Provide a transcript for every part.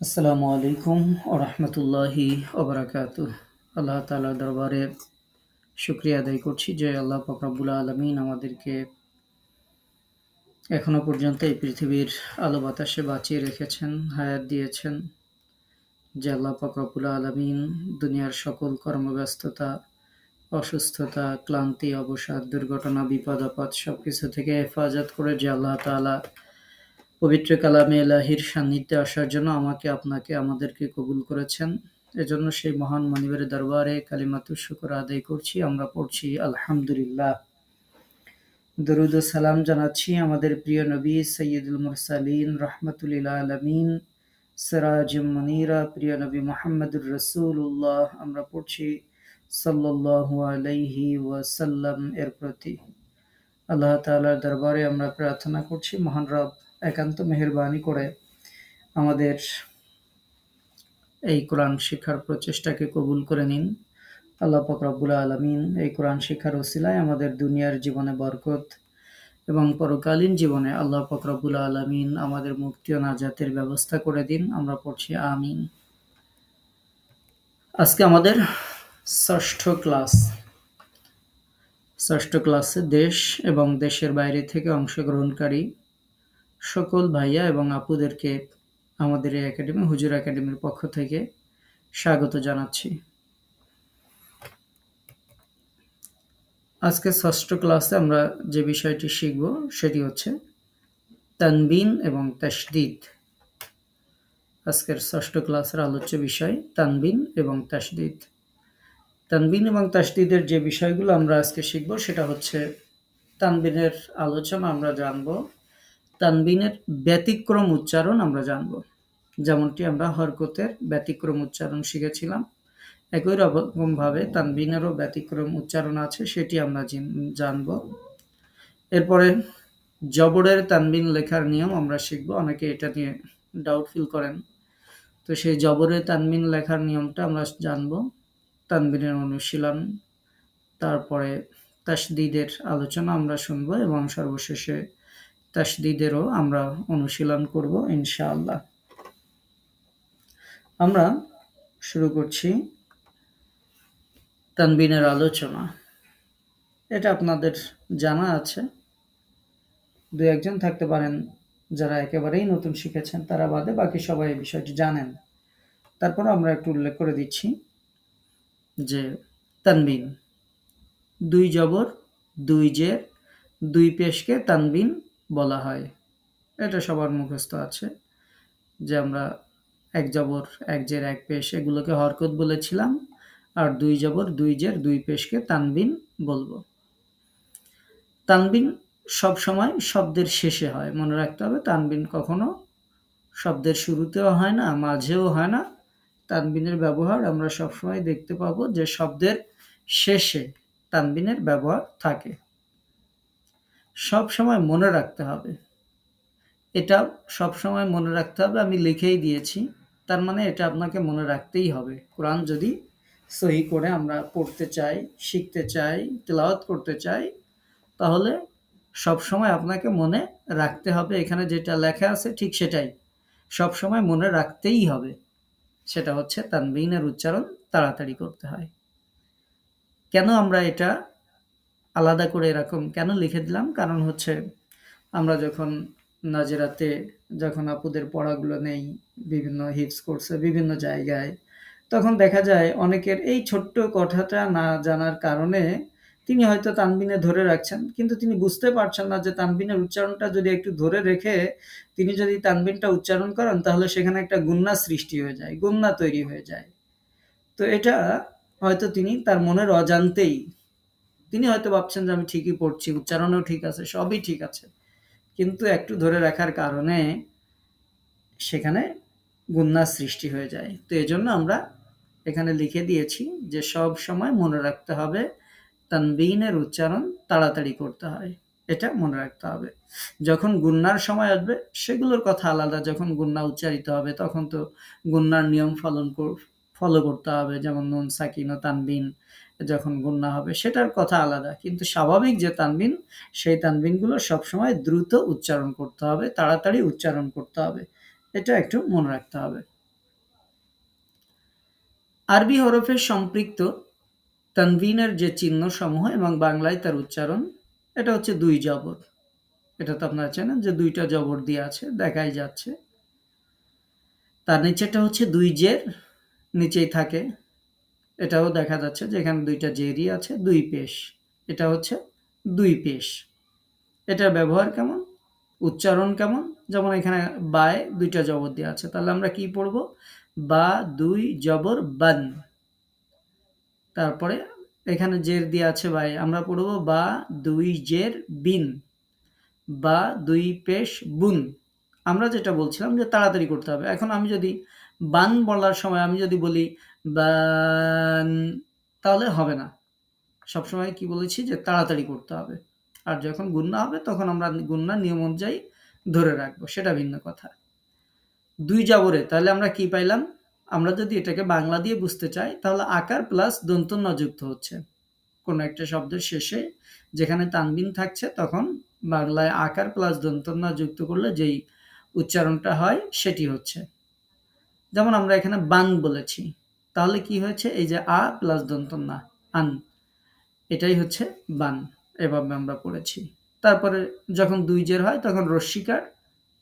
আসসালামু আলাইকুম ওয়া রাহমাতুল্লাহি ওয়া বারাকাতুহু। আল্লাহ তাআলার দরবারে শুকরিয়া আদায় করছি যে আল্লাহ পাক রব্বুল আলামিন আমাদেরকে এখনো পর্যন্ত এই পৃথিবীর আলো বাতাসে বাঁচিয়ে রেখেছেন, হায়াত দিয়েছেন। যে আল্লাহ পাক রব্বুল আলামিন দুনিয়ার সকল কর্মব্যস্ততা, অসুস্থতা, ক্লান্তি, অবসাদ, দুর্ঘটনা, বিপদ-আপদ সবকিছু থেকে হেফাজত করে যে আল্লাহ তাআলা পবিত্র কালামে ইলাহির সান্নিধ্যে আসার জন্য আমাকে, আপনাকে, আমাদেরকে কবুল করেছেন। এজন্য সেই মহান মানিবের দরবারে কালিমাতুশ শুকর আদায় করছি। আমরা পড়ছি আলহামদুলিল্লাহ। দরুদ ও সালাম জানাচ্ছি আমাদের প্রিয় নবী সৈয়দুল মুরসালিন রাহমাতুল লিল আলামিন সিরাজুম মুনীরা প্রিয় নবী মুহাম্মদুর রাসূলুল্লাহ। আমরা পড়ছি সাল্লাল্লাহু আলাইহি ওয়াসাল্লাম এর প্রতি। আল্লাহ তাআলার দরবারে আমরা প্রার্থনা করছি মহান রব একান্ত মেহেরবানি করে আমাদের এই কোরআন শিক্ষার প্রচেষ্টাকে কবুল করে নিন। আল্লাহ পাক রব্বুল আলামিন এই কোরআন শিক্ষার ওসিলায় আমাদের দুনিয়ার জীবনে বরকত এবং পরকালীন জীবনে আল্লাহ পাক রব্বুল আলামিন আমাদের মুক্তি ও নাজাতের ব্যবস্থা করে দিন। আমরা পড়ছি আমিন। আজকে আমাদের ষষ্ঠ ক্লাসে দেশ এবং দেশের বাইরে থেকে অংশগ্রহণকারী সকল ভাইয়া এবং আপুদেরকে আমাদের এই একাডেমি হুজুর একাডেমির পক্ষ থেকে স্বাগত জানাচ্ছি। আজকে ষষ্ঠ ক্লাসে আমরা যে বিষয়টি শিখব সেটি হচ্ছে তানবিন এবং তাশদীদ। আজকের ষষ্ঠ ক্লাসের আলোচ্য বিষয় তানবিন এবং তাশদীদ। তানবিন এবং তাশদীদের যে বিষয়গুলো আমরা আজকে শিখব সেটা হচ্ছে তানবিনের আলোচনা আমরা জানব, তানবিনের ব্যতিক্রম উচ্চারণ আমরা জানব। যেমনটি আমরা হরকতের ব্যতিক্রম উচ্চারণ শিখেছিলাম, একই রকমভাবে তানবিনেরও ব্যতিক্রম উচ্চারণ আছে, সেটি আমরা জানব। এরপরে জবরের তানবিন লেখার নিয়ম আমরা শিখব। অনেকে এটা নিয়ে ডাউট ফিল করেন, তো সেই জবরের তানবিন লেখার নিয়মটা আমরা জানব। তানবিনের অনুশীলন, তারপরে তাশদীদের আলোচনা আমরা শুনব এবং সর্বশেষে তাশদীদেরও আমরা অনুশীলন করব ইনশাআল্লাহ। আমরা শুরু করছি তানবিনের আলোচনা। এটা আপনাদের জানা আছে, দু একজন থাকতে পারেন যারা একেবারেই নতুন শিখেছেন, তারা বাদে বাকি সবাই এই বিষয়টি জানেন। তারপর আমরা একটু উল্লেখ করে দিচ্ছি যে তানবিন, দুই জবর, দুই জের, দুই পেশকে তানবিন বলা হয়। এটা সবার মুখস্থ আছে যে আমরা এক জবর, এক জের, এক পেশ এগুলোকে হরকত বলেছিলাম, আর দুই জবর, দুই জের, দুই পেশকে তানবিন বলবো। তানবিন সবসময় শব্দের শেষে হয়, মনে রাখতে হবে। তানবিন কখনো শব্দের শুরুতেও হয় না, মাঝেও হয় না। তানবিনের ব্যবহার আমরা সবসময় দেখতে পাবো যে শব্দের শেষে তানবিনের ব্যবহার থাকে। সবসময় মনে রাখতে হবে, এটা সবসময় মনে রাখতে হবে। আমি লিখেই দিয়েছি, তার মানে এটা আপনাকে মনে রাখতেই হবে। কোরআন যদি সহি করে আমরা পড়তে চাই, শিখতে চাই, তেলাওয়াত করতে চাই, তাহলে সবসময় আপনাকে মনে রাখতে হবে। এখানে যেটা লেখা আছে ঠিক সেটাই সবসময় মনে রাখতেই হবে। সেটা হচ্ছে তানবিনের উচ্চারণ তাড়াতাড়ি করতে হয়। কেন আমরা এটা আলাদা করে এরকম কেন লিখে দিলাম? কারণ হচ্ছে আমরা যখন নাজেরাতে যখন আপুদের পড়াগুলো নেই বিভিন্ন হিফজ কোর্সে বিভিন্ন জায়গায়, তখন দেখা যায় অনেকের এই ছোট্ট কথাটা না জানার কারণে তিনি হয়তো তানবিনে ধরে রাখছেন, কিন্তু তিনি বুঝতে পারছেন না যে তানবিনের উচ্চারণটা যদি একটু ধরে রেখে তিনি যদি তানবিনটা উচ্চারণ করেন, তাহলে সেখানে একটা গুন্না সৃষ্টি হয়ে যায়, গুন্না তৈরি হয়ে যায়। তো এটা হয়তো তিনি তার মনের অজান্তেই তিনি হয়তো ভাবছেন যে আমি ঠিকই পড়ছি, উচ্চারণও ঠিক আছে, সবই ঠিক আছে, কিন্তু একটু ধরে রাখার কারণে সেখানে গুন্নার সৃষ্টি হয়ে যায়। তো এজন্য আমরা এখানে লিখে দিয়েছি যে সব সময় মনে রাখতে হবে তানবিনের উচ্চারণ তাড়াতাড়ি করতে হয়, এটা মনে রাখতে হবে। যখন গুন্নার সময় আসবে সেগুলোর কথা আলাদা, যখন গুন্না উচ্চারিত হবে তখন তো গুন্নার নিয়ম ফলো করতে হবে, যেমন নুন সাকিন ও তানবিন যখন গুন্না হবে সেটার কথা আলাদা। কিন্তু স্বাভাবিক যে তানবিন, সেই তানবিনগুলো সবসময় দ্রুত উচ্চারণ করতে হবে, তাড়াতাড়ি উচ্চারণ করতে হবে, এটা একটু মনে রাখতে হবে। আরবি হরফের সম্পৃক্ত তানবিনের যে চিহ্নসমূহ এবং বাংলায় তার উচ্চারণ, এটা হচ্ছে ২ জবর। এটা তো আপনারা জানেন যে ২ টা জবর দিয়ে আছে, দেখাই যাচ্ছে। তার নিচেরটা হচ্ছে ২ জের, নিচেই থাকে। এটাও দেখা যাচ্ছে যে এখানে ২ টা জেরই আছে, ২ পেশ। এটা হচ্ছে ২ পেশ। এটার ব্যবহার কেমন? উচ্চারণ কেমন? যেমন এখানে বায় ২ টা জবর দেয়া আছে। তাহলে আমরা কি পড়ব? বা ২ জবর বান। তারপরে এখানে জের দেয়া আছে বায়। আমরা পড়ব বা ২ জের বিন। বা ২ পেশ বুন। আমরা যেটা বলছিলাম যে তাড়াতাড়ি করতে হবে। এখন আমি যদি বান বলার সময় আমি যদি বলি বান, তাহলে হবে না। সবসময় কি বলেছি যে তাড়াতাড়ি করতে হবে। আর যখন গুণনা হবে তখন আমরা গুণনার নিয়ম অনুযায়ী ধরে রাখবো, সেটা ভিন্ন কথা। ২ জবরে তাহলে আমরা কি পাইলাম? আমরা যদি এটাকে বাংলা দিয়ে বুঝতে চাই তাহলে আকার প্লাস দন্তন্য যুক্ত হচ্ছে। কোনো একটা শব্দের শেষে যেখানে তানবিন থাকছে তখন বাংলায় আকার প্লাস দন্তন্য যুক্ত করলে যেই উচ্চারণটা হয় সেটি হচ্ছে। যেমন আমরা এখানে বান বলেছি। তাহলে কি হয়েছে? এই যে আ প্লাস দন্তন্য আন, এটাই হচ্ছে বান। এভাবে আমরা পড়েছি। তারপরে যখন ২ জের হয় তখন রস্যিকার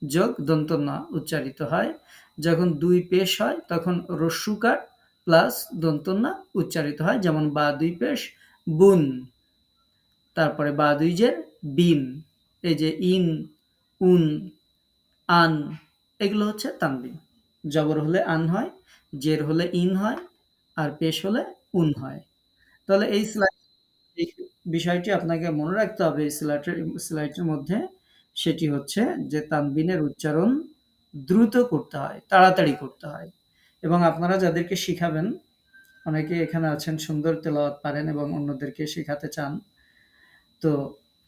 যোগ দন্তন্য উচ্চারিত হয়। যখন ২ পেশ হয় তখন রস্যুকার প্লাস দন্তন্য উচ্চারিত হয়। যেমন বা ২ পেশ বুন। তারপরে বা ২ জের বিন। এই যে ইন, উন, আন, এগুলো হচ্ছে তানবিন। জবর হলে আন হয়, জের হলে ইন হয়, আর পেশ হলে উন হয়। তাহলে এই বিষয়টি আপনাকে মনে রাখতে হবে এই স্লাইডের মধ্যে। সেটি হচ্ছে যে তানবিনের উচ্চারণ দ্রুত করতে হয়, তাড়াতাড়ি করতে হয়। এবং আপনারা যাদেরকে শিখাবেন, অনেকে এখানে আছেন সুন্দর তেলাওয়াত পারেন এবং অন্যদেরকে শেখাতে চান। তো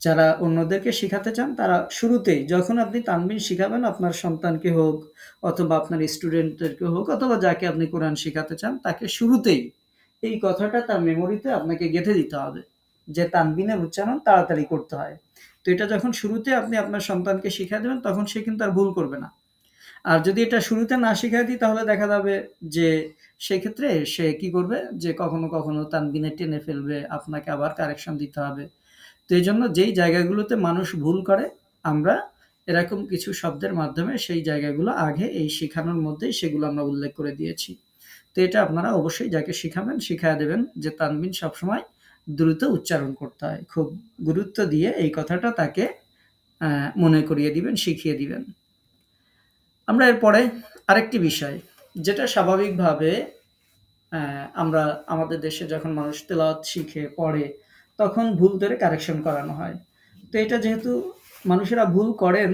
যারা অন্যদেরকে শিখাতে চান তারা শুরুতেই যখন আপনি তানবিন শিখাবেন আপনার সন্তানকে হোক অথবা আপনার স্টুডেন্টদেরকে হোক অথবা যাকে আপনি কোরআন শিখাতে চান তাকে শুরুতেই এই কথাটা তার মেমোরিতে আপনাকে গেঁথে দিতে হবে যে তানবিনের উচ্চারণ তাড়াতাড়ি করতে হয়। তো এটা যখন শুরুতে আপনি আপনার সন্তানকে শিখিয়ে দেবেন তখন সে কিন্তু আর ভুল করবে না। আর যদি এটা শুরুতে না শিখিয়ে দিই তাহলে দেখা যাবে যে সেক্ষেত্রে সে কি করবে যে কখনো কখনো তানবিনে টেনে ফেলবে, আপনাকে আবার কারেকশন দিতে হবে। তো এইজন্য যেই জায়গাগুলোতে মানুষ ভুল করে আমরা এরকম কিছু শব্দের মাধ্যমে সেই জায়গাগুলো আগে এই শেখানোর মধ্যেই সেগুলো আমরা উল্লেখ করে দিয়েছি। তো এটা আপনারা অবশ্যই যাকে শিখাবেন শিখায়া দেবেন যে তানবিন সবসময় দ্রুত উচ্চারণ করতে হয়। খুব গুরুত্ব দিয়ে এই কথাটা তাকে মনে করিয়ে দিবেন, শিখিয়ে দিবেন। আমরা এরপরে আরেকটি বিষয় যেটা স্বাভাবিকভাবে আমরা আমাদের দেশে যখন মানুষ তেলাওয়াত শিখে, পড়ে তখন ভুল ধরে কারেকশন করানো হয়। তো এটা যেহেতু মানুষেরা ভুল করেন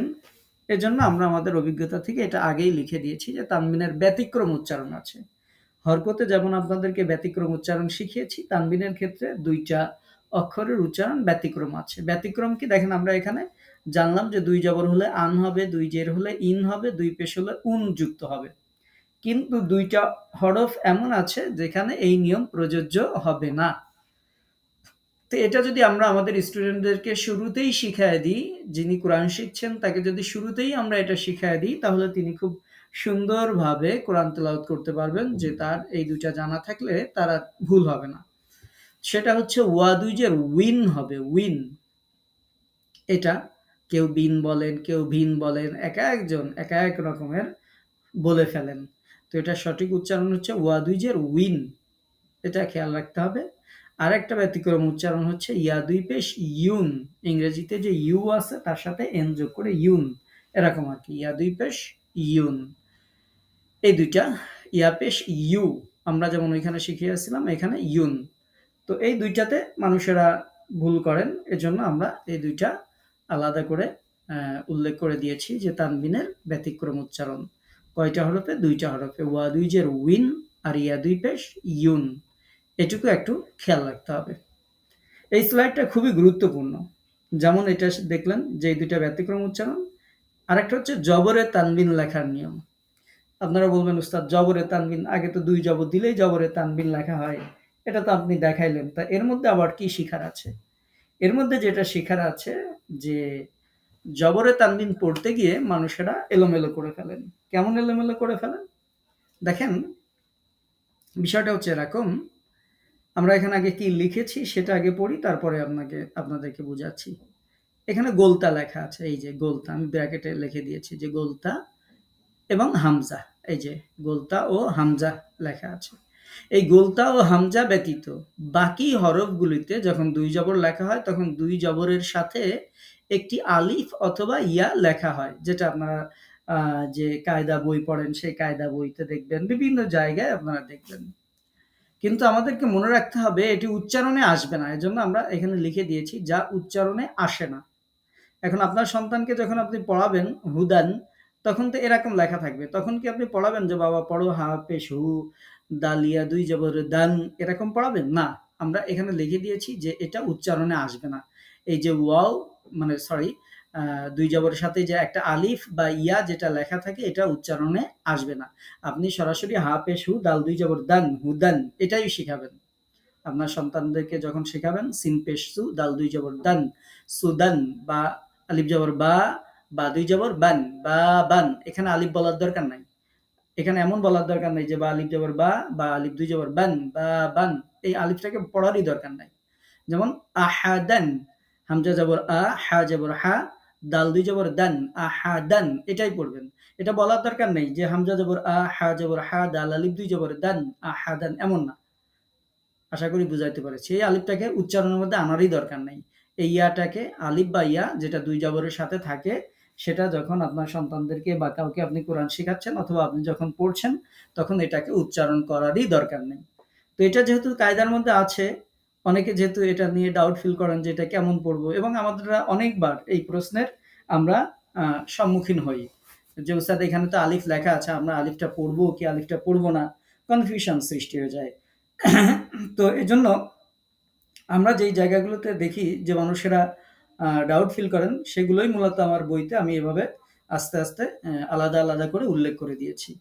এজন্য আমরা আমাদের অভিজ্ঞতা থেকে এটা আগেই লিখে দিয়েছি যে তানবিনের ব্যতিক্রম উচ্চারণ আছে। হরকতে যেমন আপনাদেরকে ব্যতিক্রম উচ্চারণ শিখিয়েছি, তানবিনের ক্ষেত্রে ২ টা অক্ষরের উচ্চারণ ব্যতিক্রম আছে। ব্যতিক্রম কি? দেখেন আমরা এখানে জানলাম যে ২ জবর হলে আন হবে, ২ জের হলে ইন হবে, ২ পেশ হলে উন যুক্ত হবে। কিন্তু ২ টা হরফ এমন আছে যেখানে এই নিয়ম প্রযোজ্য হবে না। তো এটা যদি আমরা আমাদের স্টুডেন্টদেরকে শুরুতেই শিখায়ে দিই, যিনি কোরআন শিখছেন তাকে যদি শুরুতেই আমরা এটা শিখায়ে দিই তাহলে তিনি খুব সুন্দরভাবে কোরআন তেলাওয়াত করতে পারবেন যে তার এই ২ টা জানা থাকলে তার আর ভুল হবে না। সেটা হচ্ছে ওয়াদুজের উইন হবে, উইন। এটা কেউ বিন বলেন, কেউ ভিন বলেন, একেকজন একেক রকমের বলে ফেলেন। তো এটার সঠিক উচ্চারণ হচ্ছে ওয়াদুজের উইন। এটা খেয়াল রাখতে হবে। আরেকটা ব্যতিক্রম উচ্চারণ হচ্ছে ইয়া ২ পেশ ইউন। ইংরেজিতে যে ইউ আছে তার সাথে এন যোগ করে ইউন। এরকম আরকি। ইয়া ২ পেশ ইউন। এই ২ টা ইয়া পেশ ইউ। আমরা যেমন ওইখানে শিখিয়েছিলাম এখানে ইউন। তো এই ২ টাতে মানুষেরা ভুল করেন। এজন্য আমরা এই ২ টা আলাদা করে উল্লেখ করে দিয়েছি যে তানবিনের ব্যতিক্রম উচ্চারণ। কয়টা হরফে? ২ টা হরফে। ওয়া ২ জের উইন আর ইয়া ২ পেশ ইউন। এটুকু একটু খেয়াল রাখতে হবে। এই স্লাইডটা খুবই গুরুত্বপূর্ণ। যেমন এটা দেখলেন যে এই ২ টা ব্যতিক্রম উচ্চারণ। আরেকটা হচ্ছে জবরে তানবিন লেখার নিয়ম। আপনারা বলবেন, "উস্তাদ জবরে তানবিন, আগে তো ২ জবর দিলেই জবরে তানবিন লেখা হয়। এটা তো আপনি দেখাইলেন। তা এর মধ্যে আবার কি শিখার আছে?" এর মধ্যে যেটা শিখার আছে যে জবরে তানবিন পড়তে গিয়ে মানুষেরা এলোমেলো করে ফেলেন। কেমন এলোমেলো করে ফেলেন? দেখেন বিষয়টা হচ্ছে এরকম, আমরা এখানে আগে কি লিখেছি সেটা আগে পড়ি, তারপরে আপনাদেরকে বুঝাচ্ছি। এখানে গোলতা লেখা আছে, এই যে গোলতা আমি ব্র্যাকেটে লিখে দিয়েছি যে গোলতা এবং হামজা, এই যে গোলতা ও হামজা লেখা আছে। এই গোলতা ও হামজা ব্যতীত বাকি হরফগুলিতে যখন দুই জবর লেখা হয় তখন দুই জবরের সাথে একটি আলিফ অথবা ইয়া লেখা হয়, যেটা আপনারা যে কায়দা বই পড়েন সেই কায়দা বইতে দেখবেন, বিভিন্ন জায়গায় আপনারা দেখবেন। কিন্তু আমাদেরকে মনে রাখতে হবে এটি উচ্চারণে আসবে না, এজন্য আমরা এখানে লিখে দিয়েছি যা উচ্চারণে আসে না। এখন আপনার সন্তানকে যখন আপনি পড়াবেন হুদান, তখন তো এরকম লেখা থাকবে। তখন কি আপনি পড়াবেন যে বাবা পড়ো হা পেশ হু, দালিয়া দুই জবর দান, এরকম পড়াবেন না। আমরা এখানে লিখে দিয়েছি যে এটা উচ্চারণে আসবে না। এই যে ওয়াও, মানে সরি, দুই জবরের সাথে যে একটা আলিফ বা ইয়া যেটা লেখা থাকে এটা উচ্চারণে আসবে না। আপনি সরাসরি হা পেশ হু দাল দুই জবর দান হুদান এটাই শিখাবেন। আপনার সন্তানদেরকে যখন শেখাবেন সিন পেশ সু দাল দুই জবর দান সুদান, বা আলিফ জবর বা দুই জবর বান বা বান, এখানে আলিফ বলার দরকার নাই। এখানে এমন বলার দরকার নাই যে বা আলিফ জবর বা আলিফ দুই জবর বান বা বান, এই আলিফটাকে পড়ারই দরকার নাই। যেমন আহাদান, হামজা জবর হা জবর হা, দাল দুই জবর দান, আহাদান, এটাই পড়বেন। এটা বলার দরকার নেই যে হামজা জবর হা জবর হা, দাল আলিফ দুই জবর দান, আহাদান, এমন না। আশা করি বুঝাইতে পারছি। এই আলিফটাকে উচ্চারণের মধ্যে আনারই দরকার নেই। এই ইয়াটাকে আলিফ বা ইয়া যেটা দুই জবরের সাথে থাকে, সেটা যখন আপনার সন্তানদেরকে বা কাউকে আপনি কোরআন শেখাচ্ছেন অথবা আপনি যখন পড়ছেন, তখন এটাকে উচ্চারণ করারই দরকার নেই। তো এটা যেহেতু কায়দার মধ্যে আছে, অনেকে যেহেতু এটা নিয়ে ডাউট ফিল করেন যে এটা কেমন পড়বো, এবং আমাদের অনেকবার এই প্রশ্নের আমরা সম্মুখীন হই যে উস্তাদ এখানে তো আলিফ লেখা আছে, আমরা আলিফটা পড়বো কি আলিফটা পড়বো না, কনফিউশন সৃষ্টি হয়ে যায়। তো এজন্য আমরা যেই জায়গাগুলোতে দেখি যে মানুষেরা ডাউট ফিল করেন, সেগুলোই মূলত আমার বইতে আমি এভাবে আস্তে আস্তে আলাদা আলাদা করে উল্লেখ করে দিয়েছি।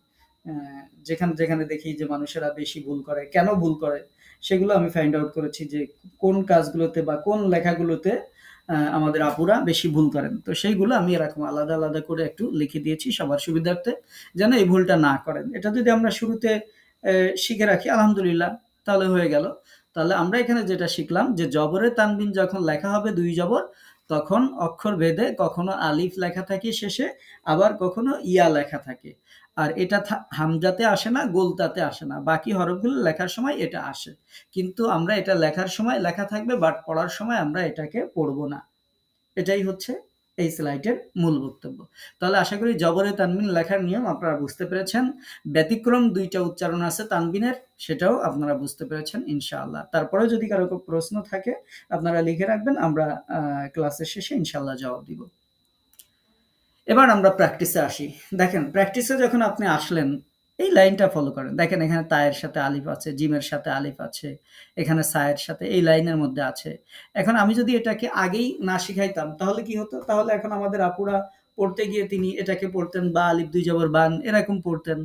যেখানে যেখানে দেখি যে মানুষেরা বেশি ভুল করে, কেন ভুল করে, সেগুলো আমি ফাইন্ড আউট করেছি যে কোন কাজগুলোতে বা কোন লেখাগুলোতে আমাদের আপুরা বেশি ভুল করেন। তো সেইগুলো আমি এরকম আলাদা আলাদা করে একটু লিখে দিয়েছি সবার সুবিধার্থে, যেন এই ভুলটা না করেন। এটা যদি আমরা শুরুতে শিখে রাখি আলহামদুলিল্লাহ, তাহলে হয়ে গেল। তাহলে আমরা এখানে যেটা শিখলাম যে জবরে তানবিন যখন লেখা হবে দুই জবর, তখন অক্ষর ভেদে কখনো আলিফ লেখা থাকে শেষে, আবার কখনো ইয়া লেখা থাকে। আর এটা হামজাতে আসে না, গোলতাতে আসে না, বাকি হরফগুলো লেখার সময় এটা আসে। কিন্তু আমরা এটা লেখার সময় লেখা থাকবে, বাট পড়ার সময় আমরা এটাকে পড়বো না। এটাই হচ্ছে এই স্লাইডের মূল বক্তব্য। তাহলে আশা করি জবরে তানবিন লেখার নিয়ম আপনারা বুঝতে পেরেছেন। ব্যতিক্রম দুইটা উচ্চারণ আছে তানবিনের, সেটাও আপনারা বুঝতে পেরেছেন ইনশাআল্লাহ। তারপরেও যদি কারো প্রশ্ন থাকে আপনারা লিখে রাখবেন, আমরা ক্লাসের শেষে ইনশাআল্লাহ জবাব দিব। এবার আমরা প্র্যাকটিসে আসি। দেখেন প্র্যাকটিসে যখন আপনি আসলেন, এই লাইনটা ফলো করেন। দেখেন এখানে তায়ের সাথে আলিফ আছে, জিমের সাথে আলিফ আছে, এখানে সায়ের সাথে এই লাইনের মধ্যে আছে। এখন আমি যদি এটাকে আগেই না শিখাইতাম তাহলে কি হতো? তাহলে এখন আমাদের আপুরা পড়তে গিয়ে তিনি এটাকে পড়তেন বা আলিফ দুই জবর বান এরকম পড়তেন।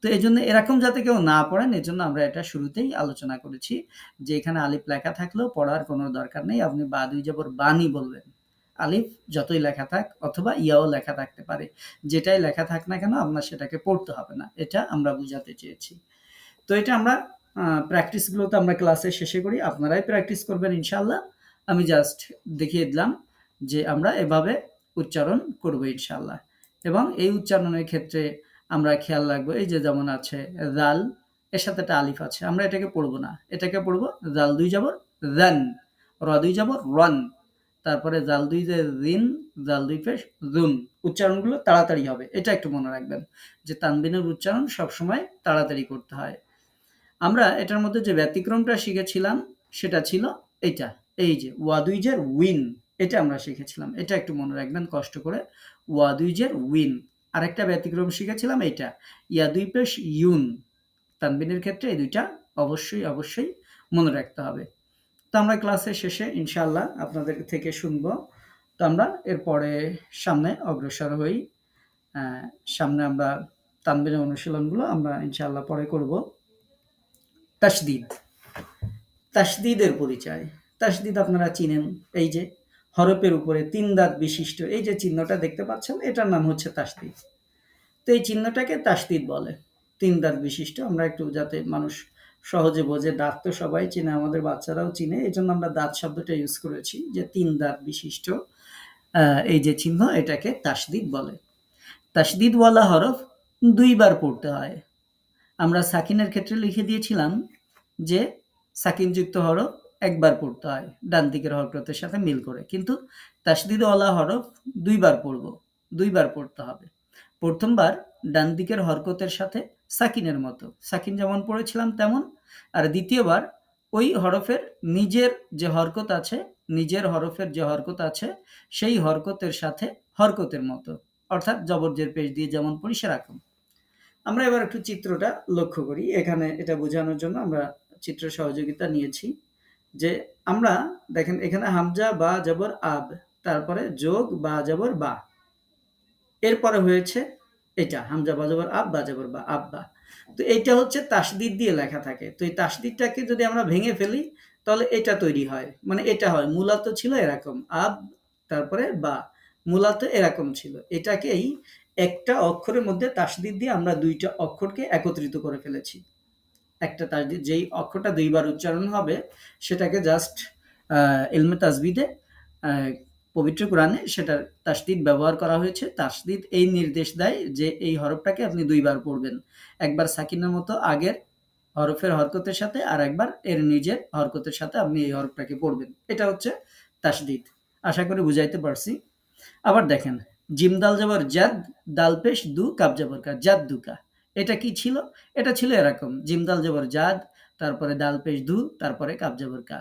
তো এজন্য এরকম যাতে কেউ না পড়েন, এজন্য আমরা এটা শুরুতেই আলোচনা করেছি যে এখানে আলিফ লেখা থাকলেও পড়ার কোনো দরকার নেই। আপনি বা দুই জবর বানই বলবেন। আলিফ যতই লেখা থাক অথবা ইয়াও লেখা থাকতে পারে। যেটাই লেখা থাক না কেন আপনার সেটাকে পড়তে হবে না। এটা আমরা বুঝাতে চেয়েছি। তো এটা আমরা প্র্যাকটিসগুলোতে আমরা ক্লাসের শেষে করি। আপনারাই প্র্যাকটিস করবেন ইনশাআল্লাহ। আমি জাস্ট দেখিয়ে দিলাম যে আমরা এভাবে উচ্চারণ করব ইনশাআল্লাহ। এবং এই উচ্চারণের ক্ষেত্রে আমরা খেয়াল রাখবো, এই যে যেমন আছে জাল, এর সাথে একটা আলিফ আছে, আমরা এটাকে পড়বো না, এটাকে পড়বো জাল দুই জবর রান, র দুই জবর রন, তারপরে জাল দুই যে রিন, জাল দুই পেশ জুন। উচ্চারণগুলো তাড়াতাড়ি হবে, এটা একটু মনে রাখবেন যে তানবিনের উচ্চারণ সবসময় তাড়াতাড়ি করতে হয়। আমরা এটার মধ্যে যে ব্যতিক্রমটা শিখেছিলাম সেটা ছিল এইটা, এই যে ওয়াদুইজের উইন, এটা আমরা শিখেছিলাম। এটা একটু মনে রাখবেন কষ্ট করে, ওয়াদুইজের উইন। আরেকটা ব্যতিক্রম শিখেছিলাম এইটা, ইয়া দুই পেশ ইউন। তানবিনের ক্ষেত্রে এই দুইটা অবশ্যই অবশ্যই মনে রাখতে হবে। তো আমরা ক্লাসের শেষে ইনশাআল্লাহ আপনাদের থেকে শুনবো। তো আমরা এরপরে সামনে অগ্রসর হই। সামনে আমরা তানবিনের অনুশীলনগুলো আমরা ইনশাআল্লাহ পরে করব। তাসদিদ, তাসদিদের পরিচয়। তাসদিদ আপনারা চিনেন, এই যে হরফের উপরে ৩ দাঁত বিশিষ্ট এই যে চিহ্নটা দেখতে পাচ্ছেন, এটার নাম হচ্ছে তাসদিদ। তো এই চিহ্নটাকে তাসদিদ বলে। তিন দাঁত বিশিষ্ট। আমরা একটু যাতে মানুষ সহজে বোঝে, দাঁত তো সবাই চিনে, আমাদের বাচ্চারাও চিনে, এই জন্য আমরা দাঁত শব্দটা ইউজ করেছি, যে তিন দাঁত বিশিষ্ট এই যে চিহ্ন, এটাকে তাসদিদ বলে। তাসদিদওয়ালা হরফ দুইবার পড়তে হয়। আমরা সাকিনের ক্ষেত্রে লিখে দিয়েছিলাম যে সাকিনযুক্ত হরফ একবার পড়তে হয় ডান দিকের হরকতের সাথে মিল করে, কিন্তু তাসদিদওয়ালা হরফ দুইবার পড়ব, দুইবার পড়তে হবে। প্রথমবার ডান দিকের হরকতের সাথে সাকিনের মতো, সাকিন যেমন পড়েছিলাম তেমন, আর দ্বিতীয়বার ওই হরফের নিজের যে হরকত আছে, নিজের হরফের যে হরকত আছে সেই হরকতের সাথে হরকতের মতো, অর্থাৎ জবরজের পেশ দিয়ে যেমন পড়ি সেরকম। আমরা এবার একটু চিত্রটা লক্ষ্য করি। এখানে এটা বোঝানোর জন্য আমরা চিত্র সহযোগিতা নিয়েছি, যে আমরা দেখেন এখানে হামজা বা জবর আব, তারপরে যোগ বা জবর বা, এরপরে হয়েছে এটা হামজা বা জবর আব বা জবর বা, আব্বা। তো এইটা হচ্ছে তাসদিদ দিয়ে লেখা থাকে। তো এই তাসদিদটাকে যদি আমরা ভেঙে ফেলি তাহলে এটা তৈরি হয়, মানে এটা হয়, মূলত ছিল এরকম আব তারপরে বা, মূলত এরকম ছিল। এটাকেই একটা অক্ষরের মধ্যে তাসদিদ দিয়ে আমরা দুইটা অক্ষরকে একত্রিত করে ফেলেছি। একটা তাসদিদ, যেই অক্ষরটা দুইবার উচ্চারণ হবে সেটাকে জাস্ট ইলমে তাসবিদে পবিত্র কোরআনে সেটার তাসদিদ ব্যবহার করা হয়েছে। তাসদিদ এই নির্দেশ দেয় যে এই হরফটাকে আপনি দুইবার পড়বেন, একবার সাকিনের মতো আগের হরফের হরকতের সাথে, আর একবার এর নিজের হরকতের সাথে আপনি এই হরফটাকে পড়বেন। এটা হচ্ছে তাসদিদ। আশা করি বুঝাইতে পারছি। আবার দেখেন, জিম দাল জবর জাদ, দাল পেশ দু, কাব জবর কা, জাদ দুকা। এটা কি ছিল? এটা ছিল এরকম, জিম দাল জবর জাদ, তারপরে দাল পেশ দু, তারপরে কাব জবর কা।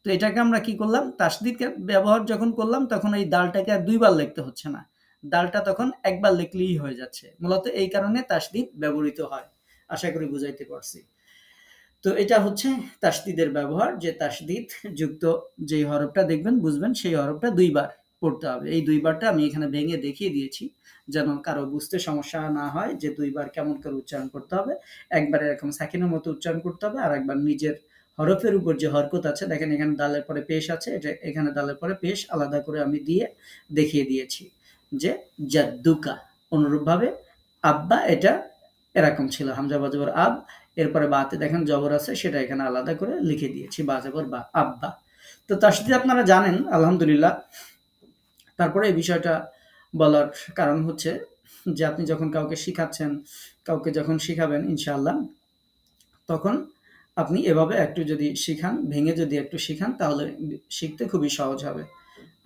তো এটাকে আমরা কি করলাম, তাসদিদ ব্যবহার যখন করলাম তখন এই দালটাকে আর দুইবার লিখতে হচ্ছে না, দালটা তখন একবার লিখলেই হয়ে যাচ্ছে। মূলত এই কারণে তাসদিদ ব্যবহৃত হয়। আশা করি বুঝাইতে পারছি। তো এটা হচ্ছে তাসদিদের ব্যবহার, যে তাসদিদ যুক্ত যেই হরফটা দেখবেন বুঝবেন সেই হরফটা দুইবার পড়তে হবে। এই দুইবারটা আমি এখানে ভেঙে দেখিয়ে দিয়েছি যেন কারো বুঝতে সমস্যা না হয়, যে দুইবার কেমন করে উচ্চারণ করতে হবে। একবার এরকম সাকিনের মতো উচ্চারণ করতে হবে, আর একবার নিজের হরফের উপর যে হরকত আছে, দেখেন এখানে দালের পরে পেশ আছে, এটা এখানে দালের পরে পেশ আলাদা করে আমি দিয়ে দেখিয়ে দিয়েছি, যে জাদ্দুকা। অনুরূপভাবে আব্বা, এটা এরকম ছিল হামজা বাজবর আব, এরপরে বাতে দেখেন জবর আছে, সেটা এখানে আলাদা করে লিখে দিয়েছি, বা জবর বা, আব্বা। তো তাসদিদ আপনারা জানেন আলহামদুলিল্লাহ। তারপরে এই বিষয়টা বলার কারণ হচ্ছে যে আপনি যখন কাউকে শিখাচ্ছেন, কাউকে যখন শিখাবেন ইনশাআল্লাহ, তখন আপনি এভাবে একটু যদি শিখান, ভেঙে যদি একটু শিখান, তাহলে শিখতে খুবই সহজ হবে।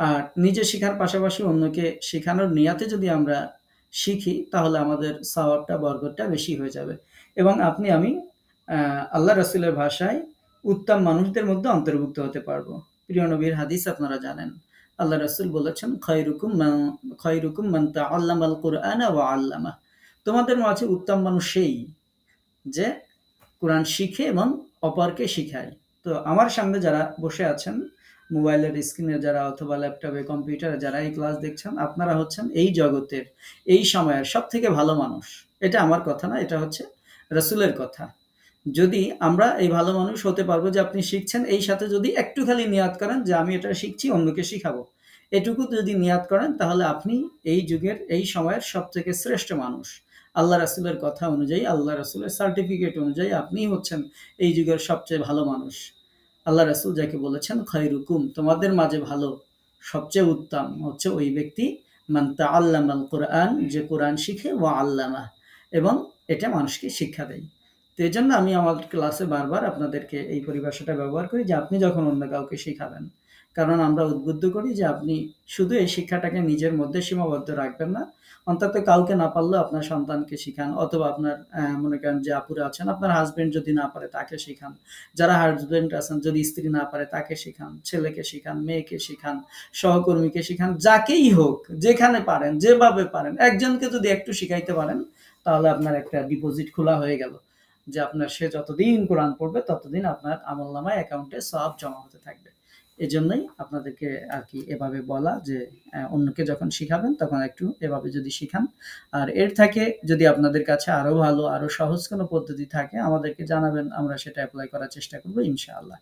আর নিজে শিখার পাশাপাশি অন্যকে শেখানোর নিয়াতে যদি আমরা শিখি, তাহলে আমাদের সওয়াবটা, বরকতটা বেশি হয়ে যাবে। এবং আপনি আমি আল্লাহ রাসূলের ভাষায় উত্তম মানুষদের মধ্যে অন্তর্ভুক্ত হতে পারবো। প্রিয় নবীর হাদিস আপনারা জানেন। আল্লাহ রাসূল বলেছেন, খায়রুকুম মান তাআল্লামাল কুরআনা ওয়া আল্লামাহ। তোমাদের মাঝে উত্তম মানুষ সেই, যে কোরআন শিখে এবং অপরকে শিখায়। তো আমার সামনে যারা বসে আছেন, মোবাইলের স্ক্রিনে যারা অথবা ল্যাপটপে, কম্পিউটারে যারা এই ক্লাস দেখছেন, আপনারা হচ্ছেন এই জগতের, এই সময়ের সবথেকে ভালো মানুষ। এটা আমার কথা না, এটা হচ্ছে রাসূলের কথা। যদি আমরা এই ভালো মানুষ হতে পারবো যে আপনি শিখছেন, এই সাথে যদি একটু খালি নিয়াত করেন যে আমি এটা শিখছি অন্যকে শিখাবো, এটুকু যদি নিয়াত করেন, তাহলে আপনি এই যুগের, এই সময়ের সবথেকে শ্রেষ্ঠ মানুষ। আল্লাহ রাসূলের কথা অনুযায়ী, আল্লাহ রাসূলের সার্টিফিকেট অনুযায়ী আপনিই হচ্ছেন এই যুগের সবচেয়ে ভালো মানুষ। আল্লাহ রাসূল যাকে বলেছেন খায়রুকুম, তোমাদের মাঝে ভালো, সবচেয়ে উত্তম হচ্ছে ওই ব্যক্তি মান তাআল্লামাল কুরআন, যে কোরআন শিখে, ওয়া আল্লামা, এবং এটা মানুষকে শিক্ষা দেয়। তো এজন্য আমি আমার ক্লাসে বারবার আপনাদেরকে এই পরিভাষাটা ব্যবহার করি, যে আপনি যখন অন্য কাউকে শিখাবেন, কারণ আমরা উদ্বুদ্ধ করি যে আপনি শুধু এই শিক্ষাটাকে নিজের মধ্যে সীমাবদ্ধ রাখবেন না, অন্তত কাউকে না পারলেও আপনার সন্তানকে শিখান, অথবা আপনার মনে করেন যে আপুরা আছেন, আপনার হাজবেন্ড যদি না পারে তাকে শিখান, যারা হাজবেন্ড আছেন যদি স্ত্রী না পারে তাকে শিখান, ছেলেকে শিখান, মেয়েকে শিখান, সহকর্মীকে শিখান, যাকেই হোক, যেখানে পারেন, যেভাবে পারেন, একজনকে যদি একটু শিখাইতে পারেন, তাহলে আপনার একটা ডিপোজিট খোলা হয়ে গেল, যে আপনার সে যতদিন কোরআন পড়বে ততদিন আপনার আমলনামায়, অ্যাকাউন্টে সওয়াব জমা হতে থাকবে। এজন্যই আপনাদেরকে আর কি এভাবে বলা, যে অন্যকে যখন শিখাবেন তখন একটু এভাবে যদি শিখান। আর এর থেকে যদি আপনাদের কাছে আরো ভালো, আরো সহজ কোনো পদ্ধতি থাকে আমাদেরকে জানাবেন, আমরা সেটা অ্যাপ্লাই করার চেষ্টা করব ইনশাআল্লাহ।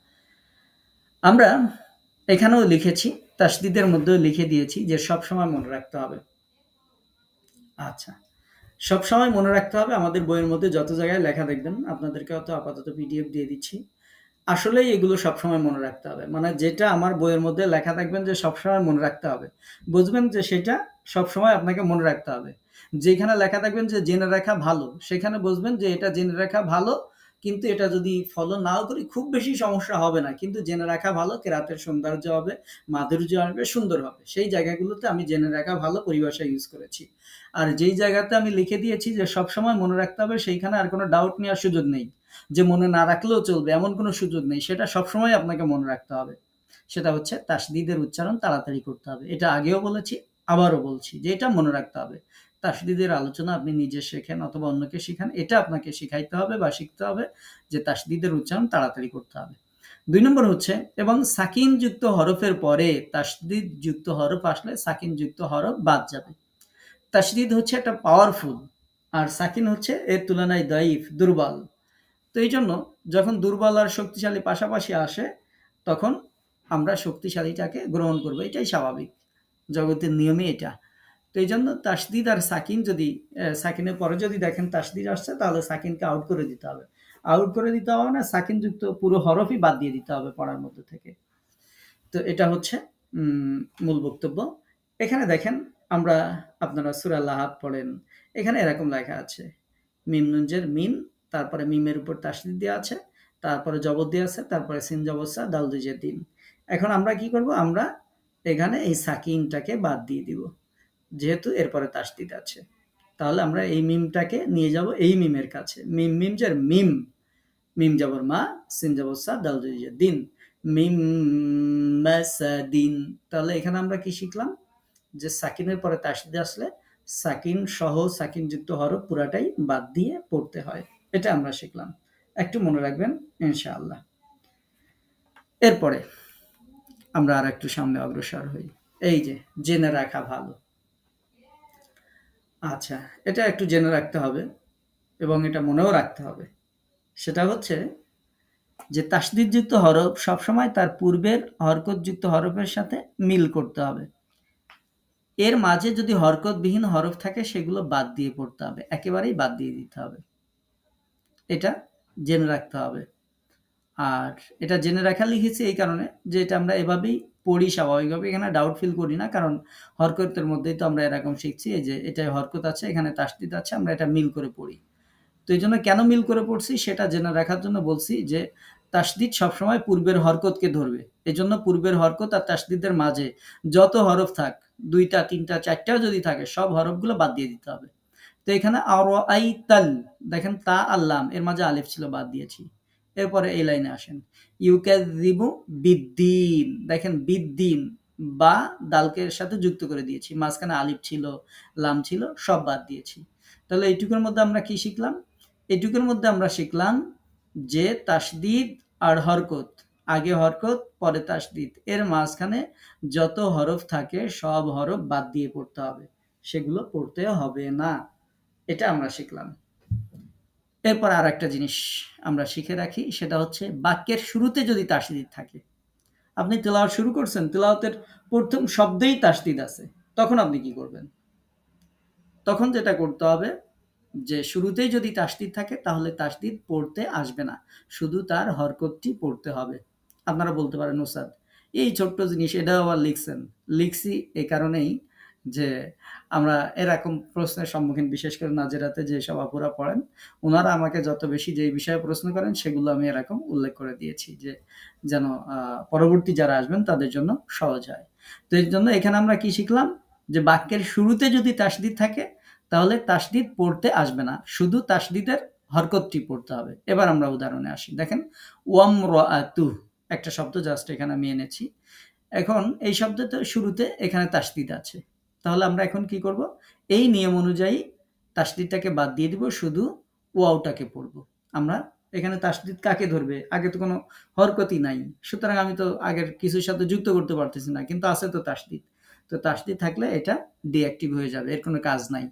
আমরা এখানেও লিখেছি, তাসদিদের মধ্যেও লিখে দিয়েছি যে সবসময় মনে রাখতে হবে। আচ্ছা, সবসময় মনে রাখতে হবে আমাদের বইয়ের মধ্যে যত জায়গায় লেখা দেখবেন, আপনাদেরকে হয়তো আপাতত পিডিএফ দিয়ে দিচ্ছি। আসলেই এগুলো সবসময় মনে রাখতে হবে। মানে যেটা আমার বইয়ের মধ্যে লেখা থাকবেন যে সবসময় মনে রাখতে হবে। বুঝবেন যে সেটা সবসময় আপনাকে মনে রাখতে হবে। যেখানে লেখা থাকবেন যে জেনে রাখা ভালো, সেখানে বুঝবেন যে এটা জেনে রাখা ভালো, কিন্তু এটা যদি ফলো নাও করি খুব বেশি সমস্যা হবে না। কিন্তু জেনে রাখা ভালো, কেরাতের সৌন্দর্য হবে, মাধুর্য আসবে, সুন্দর হবে। সেই জায়গাগুলোতে আমি জেনে রাখা ভালো পরিভাষা ইউজ করেছি। আর যেই জায়গাতে আমি লিখে দিয়েছি যে সবসময় মনে রাখতে হবে, সেইখানে আর কোনো ডাউট নেওয়ার সুযোগ নেই। যে মনে না রাখলেও চলবে এমন কোনো সুযোগ নেই। সেটা সবসময় আপনাকে মনে রাখতে হবে। সেটা হচ্ছে তাসদিদের উচ্চারণ তাড়াতাড়ি করতে হবে। এটা আগেও বলেছি, আবারও বলছি যে এটা মনে রাখতে হবে। তাসদিদের আলোচনা আপনি নিজে শেখেন অথবা অন্যকে শিখান, এটা আপনাকে শিখাইতে হবে বা শিখতে হবে যে তাসদিদের উচ্চারণ তাড়াতাড়ি করতে হবে। ২ নম্বর হচ্ছে এবং সাকিনযুক্ত হরফের পরে তাসদিদযুক্ত হরফ আসলে সাকিনযুক্ত হরফ বাদ যাবে। তাসদিদ হচ্ছে একটা পাওয়ারফুল, আর সাকিন হচ্ছে এর তুলনায় দাইফ, দুর্বল। তো এই জন্য যখন দুর্বল আর শক্তিশালী পাশাপাশি আসে, তখন আমরা শক্তিশালীটাকে গ্রহণ করব, এটাই স্বাভাবিক, জগতের নিয়মই এটা। তো এই জন্য তাসদিদ আর সাকিন যদি সাকিনের পরে যদি দেখেন তাসদিদ আসছে, তাহলে সাকিনকে আউট করে দিতে হবে। আউট করে দিতে হবে না, সাকিনযুক্ত পুরো হরফই বাদ দিয়ে দিতে হবে পড়ার মধ্যে থেকে। তো এটা হচ্ছে মূল বক্তব্য। এখানে দেখেন, আমরা আপনারা সূরা লাহাব পড়েন, এখানে এরকম লেখা আছে মিম নুনজের মিন, তারপরে মিমের উপর তাসদিদ দেওয়া আছে, তারপরে জবর দেওয়া আছে, তারপরে সিন জবরসা দাল দুজের দিন। এখন আমরা কি করব, আমরা এখানে এই সাকিনটাকে বাদ দিয়ে দিব, যেহেতু এরপরে তাসদিদ আছে। তাহলে আমরা এই মিমটাকে নিয়ে যাব এই মিমের কাছে, মিম মিমজের মিম, মিম জবর মা, সিন জবর সা, দাল দুজের দিন, মিম মাসাদিন। তাহলে এখানে আমরা কি শিখলাম, যে সাকিনের পরে তাসদিদ আসলে সাকিন সহ সাকিনযুক্ত হরফ পুরাটাই বাদ দিয়ে পড়তে হয়। এটা আমরা শিখলাম। একটু মনে রাখবেন ইনশাআল্লাহ। এরপরে আমরা আর একটু সামনে অগ্রসর হই। এই যে জেনে রাখা ভালো। আচ্ছা, এটা একটু জেনে রাখতে হবে এবং এটা মনেও রাখতে হবে। সেটা হচ্ছে যে তাসদিদযুক্ত হরফ সবসময় তার পূর্বের হরকতযুক্ত হরফের সাথে মিল করতে হবে। এর মাঝে যদি হরকতবিহীন হরফ থাকে সেগুলো বাদ দিয়ে পড়তে হবে, একেবারেই বাদ দিয়ে দিতে হবে। এটা জেনে রাখতে হবে। আর এটা জেনে রাখা লিখেছি এই কারণে যে এটা আমরা এভাবেই পড়ি স্বাভাবিকভাবে, এখানে ডাউট ফিল করি না, কারণ হরকতের মধ্যেই তো আমরা এরকম শিখছি, এই যে এটা হরকত আছে, এখানে তাসদিদ আছে, আমরা এটা মিল করে পড়ি। তো এই জন্য কেন মিল করে পড়ছি সেটা জেনে রাখার জন্য বলছি যে তাসদিদ সবসময় পূর্বের হরকতকে ধরবে। এজন্য পূর্বের হরকত আর তাসদিদের মাঝে যত হরফ থাক, ২টা ৩টা ৪টাও যদি থাকে, সব হরফগুলো বাদ দিয়ে দিতে হবে। তো এখানে আরাআইতাল, দেখেন তা আল্লাম এর মাঝে আলিফ ছিল, বাদ দিয়েছি। এরপরে এই লাইনে আসেন, ইউকাযযিবু বিদ্দিন, দেখেন বিদ্দিন বা দালকে এর সাথে যুক্ত করে দিয়েছি, মাঝখানে আলিফ ছিল, লাম ছিল, সব বাদ দিয়েছি। তাহলে এইটুকুর মধ্যে আমরা কি শিখলাম, এটুকুর মধ্যে আমরা শিখলাম যে তাসদিদ আর হরকত, আগে হরকত পরে তাসদিদ, এর মাঝখানে যত হরফ থাকে সব হরফ বাদ দিয়ে পড়তে হবে, সেগুলো পড়তে হবে না। এটা আমরা শিখলাম। এরপর আর একটা জিনিস আমরা শিখে রাখি, সেটা হচ্ছে বাক্যের শুরুতে যদি তাসদিদ থাকে, আপনি তেলাওয়াত শুরু করছেন, তেলাওয়াতের প্রথম শব্দেই তাসদিদ আছে, তখন আপনি কি করবেন? তখন যেটা করতে হবে যে শুরুতেই যদি তাসদিদ থাকে তাহলে তাসদিদ পড়তে আসবে না, শুধু তার হরকতটি পড়তে হবে। আপনারা বলতে পারেন ওস্তাদ এই ছোট্ট জিনিস এটা আবার লিখছেন। লিখছি এ কারণেই যে আমরা এরকম প্রশ্নের সম্মুখীন, বিশেষ করে নাজেরাতে যেসব আপুরা পড়েন, ওনারা আমাকে যত বেশি যে বিষয়ে প্রশ্ন করেন সেগুলো আমি এরকম উল্লেখ করে দিয়েছি যে যেন পরবর্তী যারা আসবেন তাদের জন্য সহজ হয়। তো এর জন্য এখানে আমরা কি শিখলাম, যে বাক্যের শুরুতে যদি তাসদিদ থাকে তাহলে তাসদিদ পড়তে আসবে না, শুধু তাসদিদের হরকতটি পড়তে হবে। এবার আমরা উদাহরণে আসি। দেখেন ওয়ামরাআতু, একটা শব্দ জাস্ট এখানে আমি এনেছি। এখন এই শব্দটা শুরুতে এখানে তাসদিদ আছে, তাহলে আমরা এখন কি করব, এই নিয়ম অনুযায়ী তাসদিদটাকে বাদ দিয়ে দিব, শুধু ওয়াওটাকে পড়ব। আমরা এখানে তাসদিদ কাকে ধরবে, আগে তো কোনো হরকতই নাই, সুতরাং আমি তো আগের কিছুর সাথে যুক্ত করতে পারতেছি না, কিন্তু আছে তো তাসদিদ। তো তাসদিদ থাকলে এটা ডিঅ্যাক্টিভ হয়ে যাবে, এর কোনো কাজ নাই,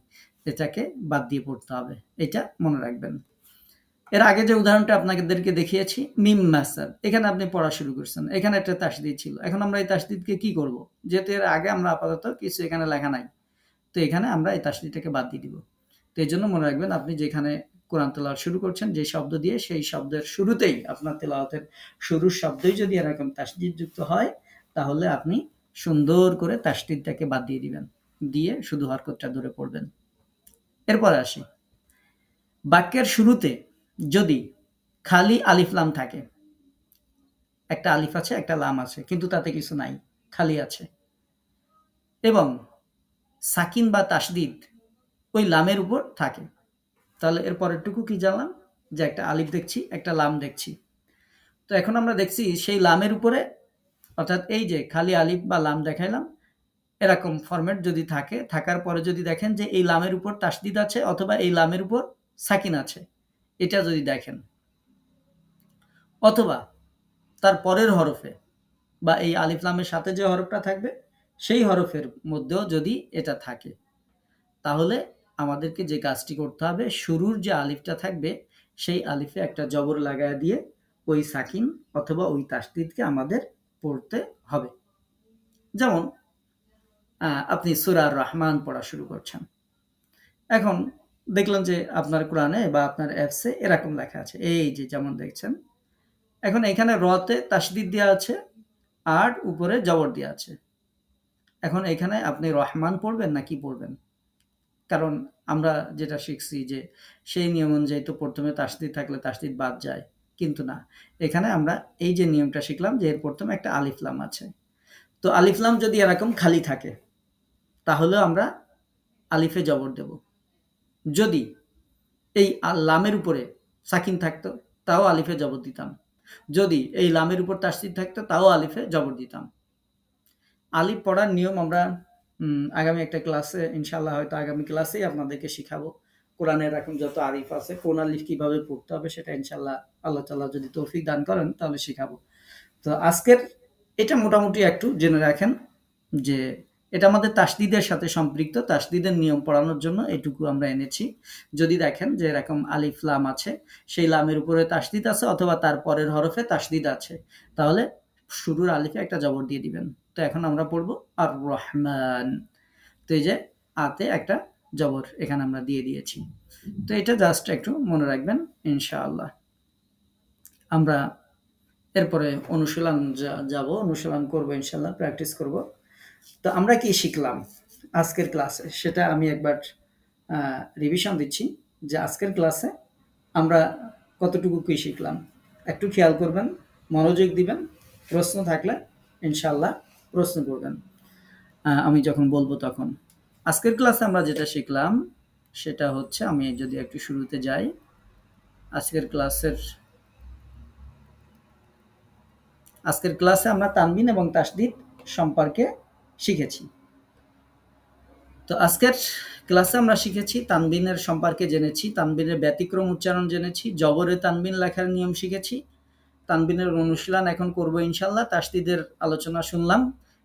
এটাকে বাদ দিয়ে পড়তে হবে। এটা মনে রাখবেন। এর আগে যে উদাহরণটা আপনাদেরকে দেখিয়েছি মিম মাসাদ, এখানে আপনি পড়া শুরু করছেন, এখানে একটা তাসদিদ ছিল, এখন আমরা এই তাসদিদকে কি করব, যেহেতু এর আগে আমরা আপাতত কিছু এখানে লেখা নাই, তো এখানে আমরা এই তাসদিদটাকে বাদ দিয়ে দিব। তো তো এই জন্য মনে রাখবেন, আপনি যেখানে কোরআন তেলাওয়াত শুরু করছেন যে শব্দ দিয়ে, সেই শব্দের শুরুতেই আপনার তেলাওয়াতের শুরুর শব্দই যদি এরকম তাসদিদ যুক্ত হয়, তাহলে আপনি সুন্দর করে তাসদিদটাকে বাদ দিয়ে দিবেন, দিয়ে শুধু হরকতটা ধরে পড়বেন। এরপরে আসি, বাক্যের শুরুতে যদি খালি আলিফ লাম থাকে, একটা আলিফ আছে একটা লাম আছে কিন্তু তাতে কিছু নাই, খালি আছে, এবং সাকিন বা তাসদিদ ওই লামের উপর থাকে, তাহলে এর পরেরটুকু কি জানলাম, যে একটা আলিফ দেখছি একটা লাম দেখছি। তো এখন আমরা দেখছি সেই লামের উপরে, অর্থাৎ এই যে খালি আলিফ বা লাম দেখাইলাম, এরকম ফরম্যাট যদি থাকে, থাকার পরে যদি দেখেন যে এই লামের উপর তাসদিদ আছে অথবা এই লামের উপর সাকিন আছে, এটা যদি দেখেন, অথবা তার পরের হরফে বা এই আলিফ লামের সাথে যে হরফটা থাকবে সেই হরফের মধ্যেও যদি এটা থাকে, তাহলে আমাদেরকে যে কাজটি করতে হবে, শুরুর যে আলিফটা থাকবে সেই আলিফে একটা জবর লাগায় দিয়ে ওই সাকিন অথবা ওই তাসদিদকে আমাদের পড়তে হবে। যেমন আপনি সূরা রহমান পড়া শুরু করছেন, এখন দেখলাম যে আপনার কোরআনে বা আপনার অ্যাপসে এরকম লেখা আছে, এই যে যেমন দেখছেন, এখন এখানে রতে তাসদিদ দেওয়া আছে আর উপরে জবর দেওয়া আছে। এখন এখানে আপনি রহমান পড়বেন না কি পড়বেন? কারণ আমরা যেটা শিখছি যে সেই নিয়ম অনুযায়ী তো প্রথমে তাসদিদ থাকলে তাসদিদ বাদ যায়, কিন্তু না, এখানে আমরা এই যে নিয়মটা শিখলাম যে এর প্রথমে একটা আলিফ লাম আছে, তো আলিফ লাম যদি এরকম খালি থাকে তাহলে আমরা আলিফে জবর দেব, যদি এই লামের উপরে সাকিন থাকতো তাও আলিফে জবর দিতাম, যদি এই লামের উপর তাসদিদ থাকতো তাও আলিফে জবর দিতাম। আলিফ পড়ার নিয়ম আমরা আগামী একটা ক্লাসে ইনশাল্লাহ, হয়তো আগামী ক্লাসেই আপনাদেরকে শিখাবো। কোরআনের এখন যত আলিফ আছে কোন আলিফ কিভাবে পড়তে হবে সেটা ইনশাল্লাহ আল্লাহ তাআলা যদি তৌফিক দান করেন তাহলে শিখাবো। তো আজকের এটা মোটামুটি একটু জেনে রাখেন যে এটা আমাদের তাসদিদের সাথে সম্পৃক্ত, তাসদিদের নিয়ম পড়ানোর জন্য এটুকু আমরা এনেছি। যদি দেখেন যে এরকম আলিফ লাম আছে, সেই লামের উপরে তাসদিদ আছে অথবা তার পরের হরফে তাসদিদ আছে, তাহলে শুরুর আলিফে একটা জবর দিয়ে দিবেন। তো এখন আমরা পড়বো আর রহমান, তো এই যে আতে একটা জবর এখানে আমরা দিয়ে দিয়েছি। তো এটা জাস্ট একটু মনে রাখবেন ইনশাআল্লাহ। আমরা এরপরে অনুশীলন যাব, অনুশীলন করব ইনশাআল্লাহ, প্র্যাকটিস করব। তো আমরা কি শিখলাম আজকের ক্লাসে সেটা আমি একবার রিভিশন দিচ্ছি, যে আজকের ক্লাসে আমরা কতটুকু কি শিখলাম একটু খেয়াল করবেন, মনোযোগ দিবেন, প্রশ্ন থাকলে ইনশাআল্লাহ প্রশ্ন করবেন আমি যখন বলবো তখন। আজকের ক্লাসে আমরা যেটা শিখলাম সেটা হচ্ছে, আমি যদি একটু শুরুতে যাই, আজকের ক্লাসে আমরা তানবিন এবং তাসদিদ সম্পর্কে শিখেছি। তো আজকের ক্লাসে আমরা শিখেছি তানবিনের সম্পর্কে জেনেছি, তানবিনের ব্যতিক্রম উচ্চারণ জেনেছি, জবরে তানবিন লেখার নিয়ম শিখেছি, তানবিনের অনুশীলন এখন করব ইনশাআল্লাহ, তাসদিদের আলোচনা শুনলাম,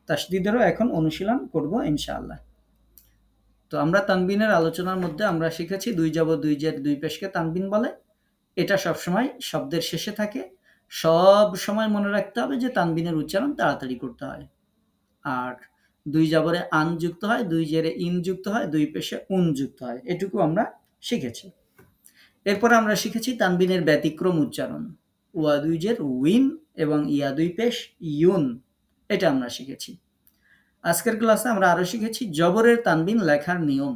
তাসদিদেরও এখন অনুশীলন করব ইনশাআল্লাহ। তো আমরা তানবিনের আলোচনার মধ্যে আমরা শিখেছি দুই জবর দুই জের দুই পেশকে তানবিন বলে, এটা সবসময় শব্দের শেষে থাকে, সব সময় মনে রাখতে হবে যে তানবিনের উচ্চারণ তাড়াতাড়ি করতে হয়, আর দুই জবরে আন যুক্ত হয়, দুই জেরে ইন যুক্ত হয়, দুই পেশে উন যুক্ত হয়, এটুকু আমরা শিখেছি। এরপরে আমরা শিখেছি তানবিনের ব্যতিক্রম উচ্চারণ, ওয়া দুই জের উইন এবং ইয়া দুই পেশ ইউন, এটা আমরা শিখেছি। আজকের ক্লাসে আমরা আরো শিখেছি জবরের তানবিন লেখার নিয়ম,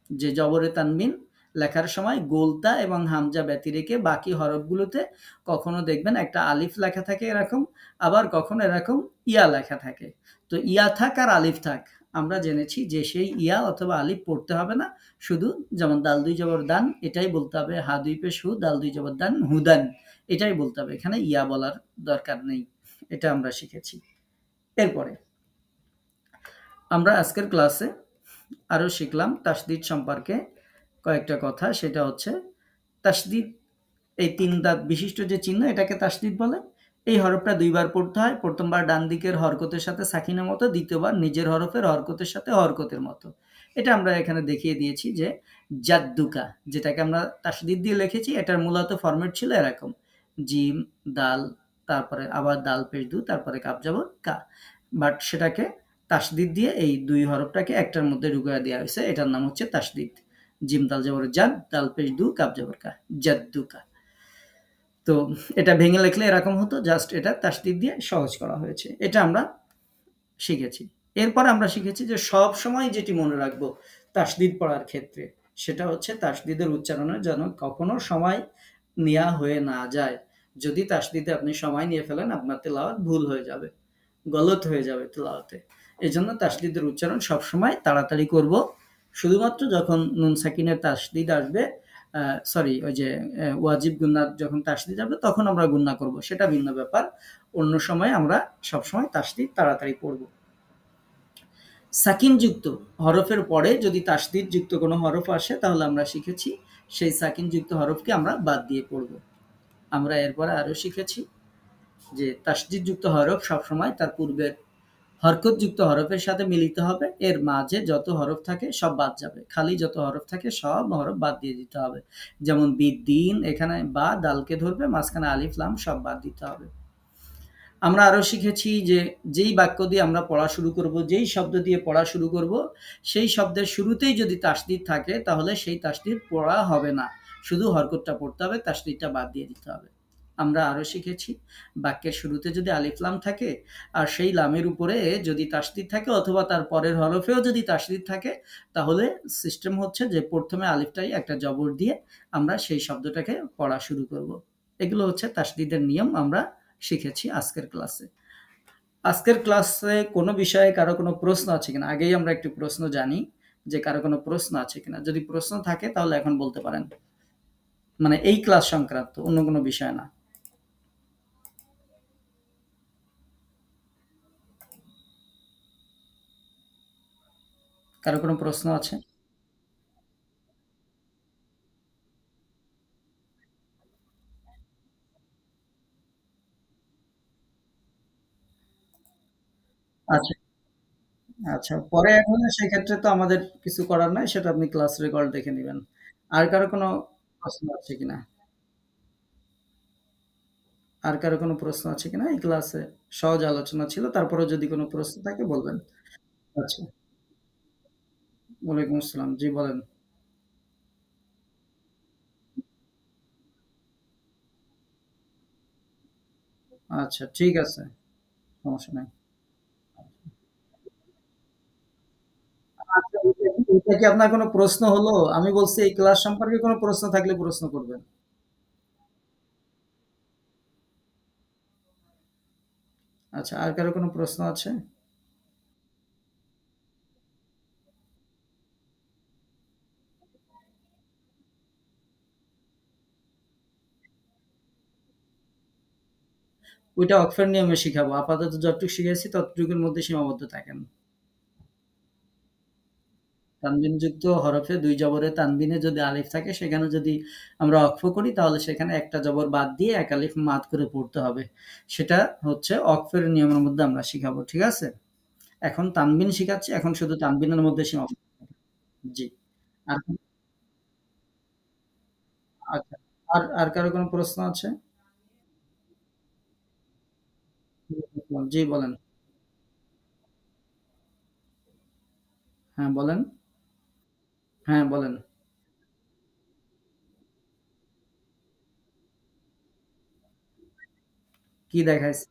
যে জবরের তানবিন লেখার সময় গোলতা এবং হামজা ব্যতি রেখে বাকি হরফগুলোতে কখনো দেখবেন একটা আলিফ লেখা থাকে এরকম, আবার কখনো এরকম ইয়া লেখা থাকে। তো ইয়া থাক আর আলিফ থাক, আমরা জেনেছি যে সেই ইয়া অথবা আলিফ পড়তে হবে না, শুধু যেমন দাল দুই জবর দান এটাই বলতে হবে, হা দুই পেশ হু, দাল দুই জবর দান হুদান এটাই বলতে হবে, এখানে ইয়া বলার দরকার নেই, এটা আমরা শিখেছি। এরপরে আমরা আজকের ক্লাসে আরো শিখলাম তাসদিদ সম্পর্কে কয়েকটা কথা, সেটা হচ্ছে তাসদিদ, এই তিন দাঁত বিশিষ্ট যে চিহ্ন এটাকে তাসদিদ বলে। এই হরফটা দুইবার পড়তে হয়, প্রথমবার ডান দিকের হরকতের সাথে সাকিনের মতো, দ্বিতীয়বার নিজের হরফের হরকতের সাথে হরকতের মতো। এটা আমরা এখানে দেখিয়ে দিয়েছি যে জাদ্দুকা, যেটাকে আমরা তাসদিদ দিয়ে লিখেছি, এটার মূলত ফরম্যাট ছিল এরকম, জিম দাল তারপরে আবার দাল পেশ দু তারপরে কাপ জবর কা, বাট সেটাকে তাসদিদ দিয়ে এই দুই হরফটাকে একটার মধ্যে ঢুকিয়ে দেওয়া হয়েছে, এটার নাম হচ্ছে তাসদিদ। জিম দাল জবর জাদ, দাল পেশ দু, কাপ জবর কা, জাদ্দুকা। তো এটা ভেঙে লিখলে এরকম হতো, জাস্ট এটা তাসদিদ দিয়ে সহজ করা হয়েছে। এটা আমরা শিখেছি। এরপর আমরা শিখেছি যে সবসময় যেটি মনে রাখবো তাসদিদ পড়ার ক্ষেত্রে, সেটা হচ্ছে তাসদিদের উচ্চারণের যেন কখনো সময় নেয়া হয়ে না যায়। যদি তাসদিদে আপনি সময় নিয়ে ফেলেন, আপনার তেলাওয়াত ভুল হয়ে যাবে, গলত হয়ে যাবে তেলাওয়াতে। এজন্য তাসদিদের উচ্চারণ সবসময় তাড়াতাড়ি করব। শুধুমাত্র যখন নুন সাকিনের তাসদিদ আসবে, সরি ওই যে ওয়াজিব গুন্নার যখন তাসদিদ আসবে তখন আমরা গুন্না করব, সেটা ভিন্ন ব্যাপার। অন্য সময় আমরা সবসময় তাসদিদ তাড়াতাড়ি পড়ব। সাকিনযুক্ত হরফের পরে যদি তাসদিদযুক্ত কোনো হরফ আসে তাহলে আমরা শিখেছি সেই সাকিনযুক্ত হরফকে আমরা বাদ দিয়ে পড়ব। আমরা এরপরে আরও শিখেছি যে তাসদিদযুক্ত হরফ সবসময় তার পূর্বের হরকতযুক্ত হরফের সাথে মিলিত হবে, এর মাঝে যত হরফ থাকে সব বাদ যাবে, খালি যত হরফ থাকে সব হরফ বাদ দিয়ে দিতে হবে। যেমন বিদ্দিন, এখানে বা দালকে ধরবে, মাঝখানে আলিফ লাম সব বাদ দিতে হবে। আমরা আরো শিখেছি যে যেই বাক্য দিয়ে আমরা পড়া শুরু করব, যেই শব্দ দিয়ে পড়া শুরু করব, সেই শব্দের শুরুতেই যদি তাসদিদ থাকে তাহলে সেই তাসদিদ পড়া হবে না, শুধু হরকতটা পড়তে হবে, তাসদিদটা বাদ দিয়ে দিতে হবে। আমরা আরো শিখেছি বাক্যের শুরুতে যদি আলিফ লাম থাকে আর সেই লামের উপরে যদি তাসদিদ থাকে অথবা তার পরের হরফেও যদি তাসদিদ থাকে, তাহলে সিস্টেম হচ্ছে যে প্রথমে আলিফটাই একটা জবর দিয়ে আমরা সেই শব্দটাকে পড়া শুরু করব। এগুলো হচ্ছে তাসদিদের নিয়ম আমরা শিখেছি আজকের ক্লাসে। আজকের ক্লাসে কোনো বিষয়ে কারো কোনো প্রশ্ন আছে কিনা, আগেই আমরা একটু প্রশ্ন জানি যে কারো কোনো প্রশ্ন আছে কিনা। যদি প্রশ্ন থাকে তাহলে এখন বলতে পারেন, মানে এই ক্লাস সংক্রান্ত, অন্য কোনো বিষয় না। কারো কোনো প্রশ্ন আছে? আচ্ছা, আচ্ছা, পরে এখন সেক্ষেত্রে তো আমাদের কিছু করার নাই, সেটা আপনি ক্লাস রেকর্ড দেখে নেবেন। আর কারো কোনো প্রশ্ন আছে কিনা? আর কারো কোনো প্রশ্ন আছে কিনা? এই ক্লাসে সহজ আলোচনা ছিল, তারপরেও যদি কোনো প্রশ্ন থাকে বলবেন। আচ্ছা, ওয়ালাইকুম আসসালাম, জি বলেন। আচ্ছা, ঠিক আছে, সমস্যা নাই। আচ্ছা, এটা কি আপনার কোনো প্রশ্ন হলো? আমি বলছি এই ক্লাস সম্পর্কে কোনো প্রশ্ন থাকলে প্রশ্ন করবেন। আচ্ছা, আর কারো কোনো প্রশ্ন আছে? ওইটা অক্ষর নিয়মে শিখাবো। আপাতত যতটুকু শিখেছি ততটুকুর মধ্যে সীমাবদ্ধ থাকেন। তানবিনযুক্ত হরফে ২ জবরে তানবিনে যদি আলিফ থাকে, সেখানে যদি আমরা ওয়াকফ করি তাহলে সেখানে একটা জবর বাদ দিয়ে ১ আলিফ মাদ করে পড়তে হবে। সেটা হচ্ছে ওয়াকফের নিয়মের মধ্যে আমরা শিখাবো। ঠিক আছে? এখন তানবিন শিখাচ্ছি। এখন শুধু তানবিনের মধ্যে সীমাবদ্ধ থাকেন। জি। আর আচ্ছা। আর কারো কোনো প্রশ্ন আছে? জি বলেন। হ্যাঁ, বলেন। হ্যাঁ, বলেন। কি দেখাইছে?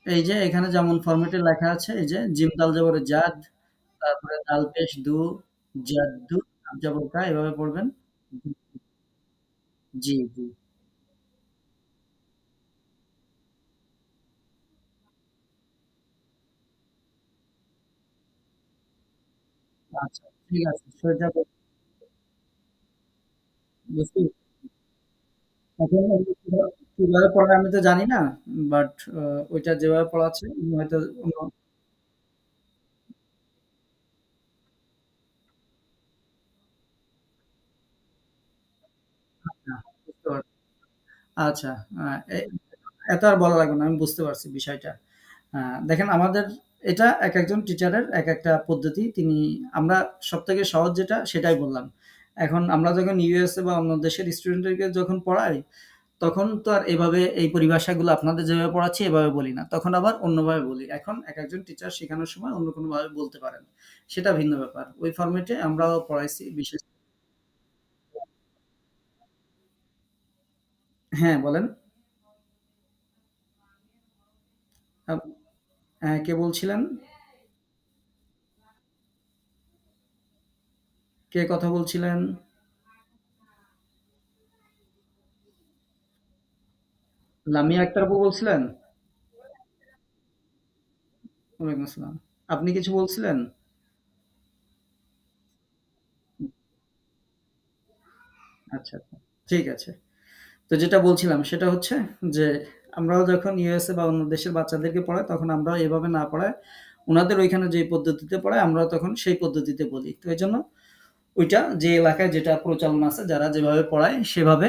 এই যে এখানে যেমন ফরমেটে লেখা আছে, এই যে জিম দাল জবরে জাদ, তারপরে দাল পেশ দু, জাদ্দু, কাফ জবর কা, এভাবে পড়বেন। জি, জি। আচ্ছা, ঠিক আছে। সোজা বুঝতে এখন কিভাবে পড়ায় আমি তো জানি না। বাট ওইটা যেভাবে পড়াচ্ছে হয়তো অন্য। আচ্ছা, বুঝতে পারছি। আচ্ছা, আ এ এত আর বলা লাগবে না। আমি বুঝতে পারছি বিষয়টা। দেখেন আমাদের এটা একেকজন টিচারের একেকটা পদ্ধতি। আমরা সবথেকে সহজ যেটা সেটাই বললাম। এখন আমরা যখন ইউএসএ বা অন্য দেশের স্টুডেন্টদেরকে যখন পড়াই, তখন তো আর এভাবে এই পরিভাষাগুলো আপনাদের যেভাবে পড়াচ্ছি এভাবে বলি না। তখন আবার অন্যভাবে বলি। এখন একেকজন টিচার শেখানোর সময় অন্য কোনোভাবে বলতে পারেন। সেটা ভিন্ন ব্যাপার। ওই ফরমেটে আমরাও পড়াইছি বিশেষ। হ্যাঁ, বলেন। আপ কে বলছিলেন? কে কথা বলছিলেন? লামিয়া আক্তার আপু বলছিলেন? ওয়ালাইকুম আসসালাম। আপনি কিছু বলছিলেন? আচ্ছা, আচ্ছা। ঠিক আছে। তো যেটা বলছিলাম সেটা হচ্ছে যে, আমরাও যখন ইউএসএ বা অন্য দেশের বাচ্চাদেরকে পড়াই, তখন আমরাও এভাবে না পড়ায়, উনাদের ওইখানে যে পদ্ধতিতে পড়ায়, আমরাও তখন সেই পদ্ধতিতে বলি। তো এজন্য ওইটা যে এলাকায় যেটা প্রচলন আছে, যারা যেভাবে পড়ায় সেভাবে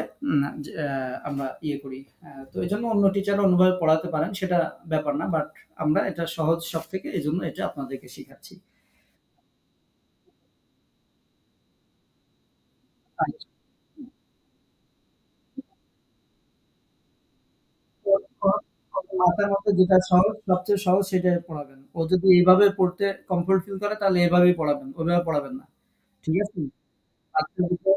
আমরা ইয়ে করি। তো এজন্য অন্য টিচাররা অন্যভাবে পড়াতে পারেন, সেটা ব্যাপার না। বাট আমরা এটা সহজ সবথেকে, এজন্য এটা আপনাদেরকে শিখাচ্ছি। আচ্ছা। ওর ওর ওর মাথার মধ্যে যেটা সহজ, সবচেয়ে সহজ সেটাই পড়াবেন। ও যদি এভাবে পড়তে কমফোর্ট ফিল করে তাহলে এভাবেই পড়াবেন। ওইভাবে পড়াবেন না। ঠিক আছে? বাচ্চা যেটা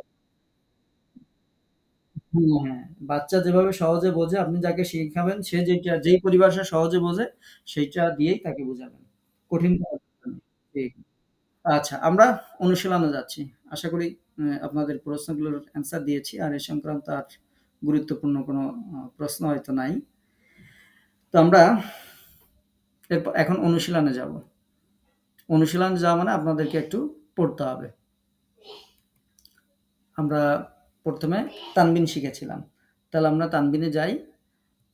হ্যাঁ, হ্যাঁ। বাচ্চা যেভাবে সহজে বোঝে আপনি যাকে শিখাবেন সে যেই পরিভাষা সহজে বোঝে সেইটা দিয়েই তাকে বুঝাবেন। কঠিন করার দরকার নেই। ঠিক। আচ্ছা, আমরা অনুশীলনে যাচ্ছি। আশা করি আপনাদের প্রশ্নগুলোর অ্যান্সার দিয়েছি। আর এ সংক্রান্ত আর গুরুত্বপূর্ণ কোনো প্রশ্ন হয়তো নাই। তো আমরা এখন অনুশীলনে যাব। অনুশীলনে যাওয়া মানে আপনাদেরকে একটু পড়তে হবে। আমরা ১ম এ তানবিন শিখেছিলাম। তাহলে আমরা তানবিনে যাই।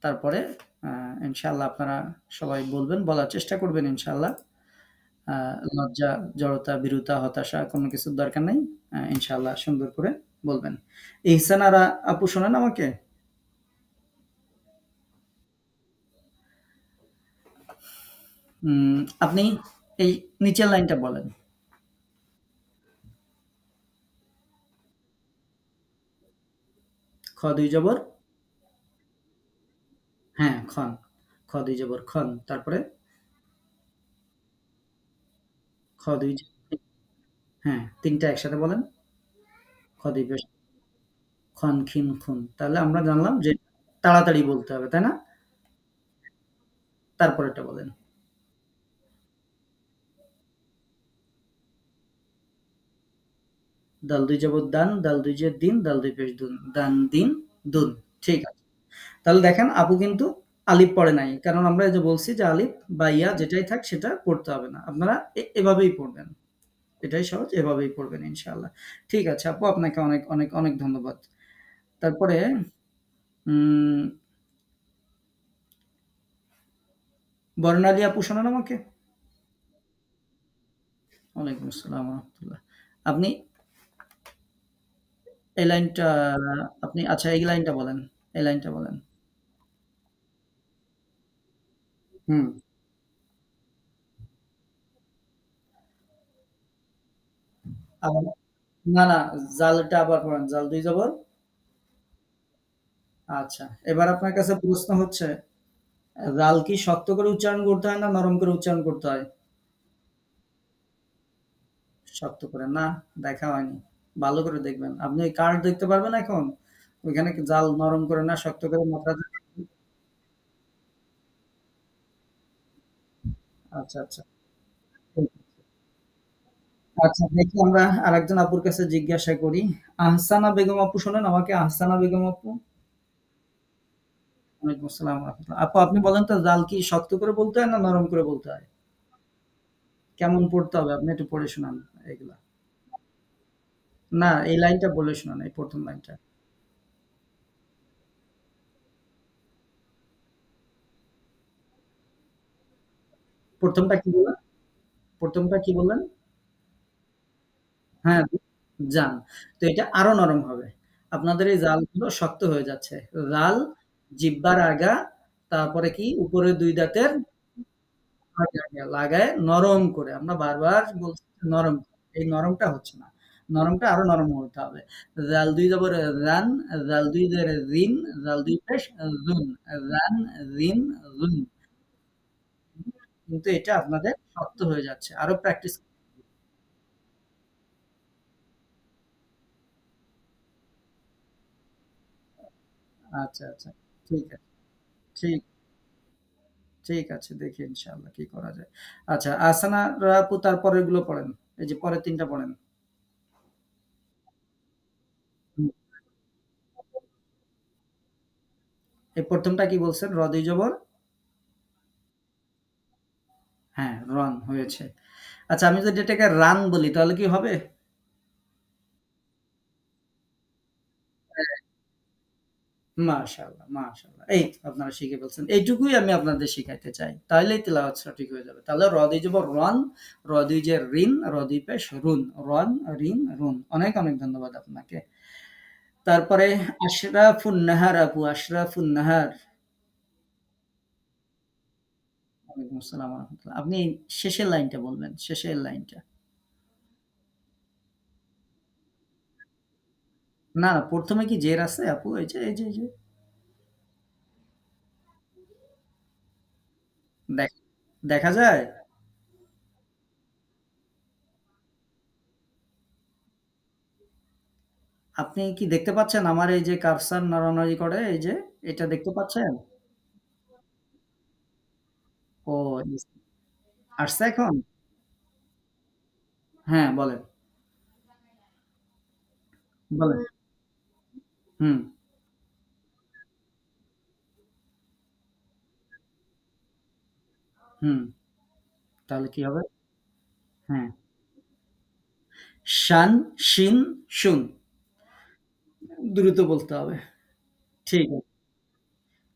তারপরে আ ইনশাআল্লাহ আপনারা সবাই বলবেন, বলার চেষ্টা করবেন ইনশাআল্লাহ। আ লজ্জা, জড়তা, ভীরুতা, হতাশা কোনো কিছুর দরকার নাই। ইনশাআল্লাহ সুন্দর করে বলবেন। ইহসান আর আপু শোনেন আমাকে? আপনি এই নিচের লাইনটা বলেন। খ ২ জবর হ্যাঁ, খন। খ ২ জবর খন। তারপরে খ ২ হ্যাঁ, ৩ টা একসাথে বলেন। খ ২ পেশ খন, খিন, খুন। তাহলে আমরা জানলাম যে তাড়াতাড়ি বলতে হবে, তাই না? তারপরেরটা বলেন। দাল ২ জবর দান, দাল ২ জের দিন, দাল ২ পেশ দুন। দান, দিন, দুন। ঠিক আছে। তাহলে দেখেন আপু কিন্তু আলিফ পড়ে নাই। কারণ আমরা এই যে বলছি যে আলিফ বা ইয়া যেটাই থাক সেটা পড়তে হবে না। আপনারা এভাবেই পড়বেন। এটাই সহজ, এভাবেই পড়বেন ইনশাআল্লাহ। ঠিক আছে আপু, আপনাকে অনেক, অনেক, অনেক ধন্যবাদ। তারপরে উম বর্ণালী আপু শোনান আমাকে? ওয়ালাইকুম আসসালাম ওয়া রাহমাতুল্লাহ। আপনি এই লাইনটা আপনি আচ্ছা এই লাইনটা বলেন। এই লাইনটা বলেন। হুম। আবার না, না, জালটা আবার পড়েন। জাল ২ জবর আচ্ছা। এবার আপনার কাছে প্রশ্ন হচ্ছে, জাল কি শক্ত করে উচ্চারণ করতে হয় না নরম করে উচ্চারণ করতে হয়? শক্ত করে। না, দেখা হয়নি। ভালো করে দেখবেন। আপনি ওই কার্ড দেখতে পারবেন এখন? ওইখানে কি জাল নরম করে না শক্ত করে মাত্রা আচ্ছা, আচ্ছা। ঠিক আছে। আচ্ছা, দেখি আমরা আরেকজন আপুর কাছে জিজ্ঞাসা করি। আহসানা বেগম আপু শোনেন আমাকে? আহসানা বেগম আপু? ওয়ালাইকুম আসসালাম ওয়া রাহমাতুল্লাহ। আপু আপনি বলেন তো জাল কি শক্ত করে বলতে হয় না নরম করে বলতে হয়? কেমন পড়তে হবে? আপনি একটু পড়ে শোনান এগুলা। না, এই লাইনটা বলে শোনান, এই ১ম লাইনটা। ১ম টা কি বললেন? ১ম টা কি বললেন? হ্যাঁ, জান। তো এটা আরো নরম হবে। আপনাদের এই জালগুলো শক্ত হয়ে যাচ্ছে। জাল, জিহ্বার আগা, তারপরে কি উপরে ২ দাঁতের লাগায় নরম করে। আমরা বারবার বলছি নরম। এই নরমটা হচ্ছে না। নরমটা আরো নরম হতে হবে। জাল ২ জবর রান, জাল ২ জের রিন, জাল ২ পেশ জুন। Run, Rin, June. কিন্তু এটা আপনাদের শক্ত হয়ে যাচ্ছে। আরো প্র্যাকটিস। আচ্ছা, আচ্ছা। ঠিক আছে। ঠিক ঠিক আছে। দেখি ইনশাআল্লাহ কি করা যায়। আচ্ছা, আহসানা আপু তার পরেরগুলো পড়েন। এই যে পরের ৩ টা পড়েন। হুম। এই ১ম টা কি বলছেন? র-দুই জবর? হ্যাঁ, রন হয়েছে। আচ্ছা, আমি যদি এটাকে রান বলি তাহলে কি হবে? মাশাআল্লাহ, মাশাআল্লাহ। এই তো আপনারা শিখে ফেলছেন। এইটুকুই আমি আপনাদের শিখাইতে চাই। তাইলেই তিলাওয়াত সঠিক হয়ে যাবে। তাহলে র-দুই জবর রন, র-দুই জের রিন, র-দুই পেশ রুন। রন, রিন, রুন। অনেক, অনেক ধন্যবাদ আপনাকে। তারপরে আশরাফুন নাহার আপু, আশরাফুন নাহার। ওয়ালাইকুম আসসালাম ওয়া রাহমাতুল্লাহ। আপনি শেষের লাইনটা বলবেন, শেষের লাইনটা। না, ১ম এ কি জের আছে আপু? এই যে। দেখ দেখা যায়? আপনি কি দেখতে পাচ্ছেন আমার এই যে কার্সর নড়ানড়ি করে এই যে, এটা দেখতে পাচ্ছেন? ও ইস আসছে এখন? হ্যাঁ, বলেন, বলেন। হুম, হুম। তাহলে কি হবে? হ্যাঁ। শান, শিন, শুন। দ্রুত বলতে হবে। ঠিক আছে।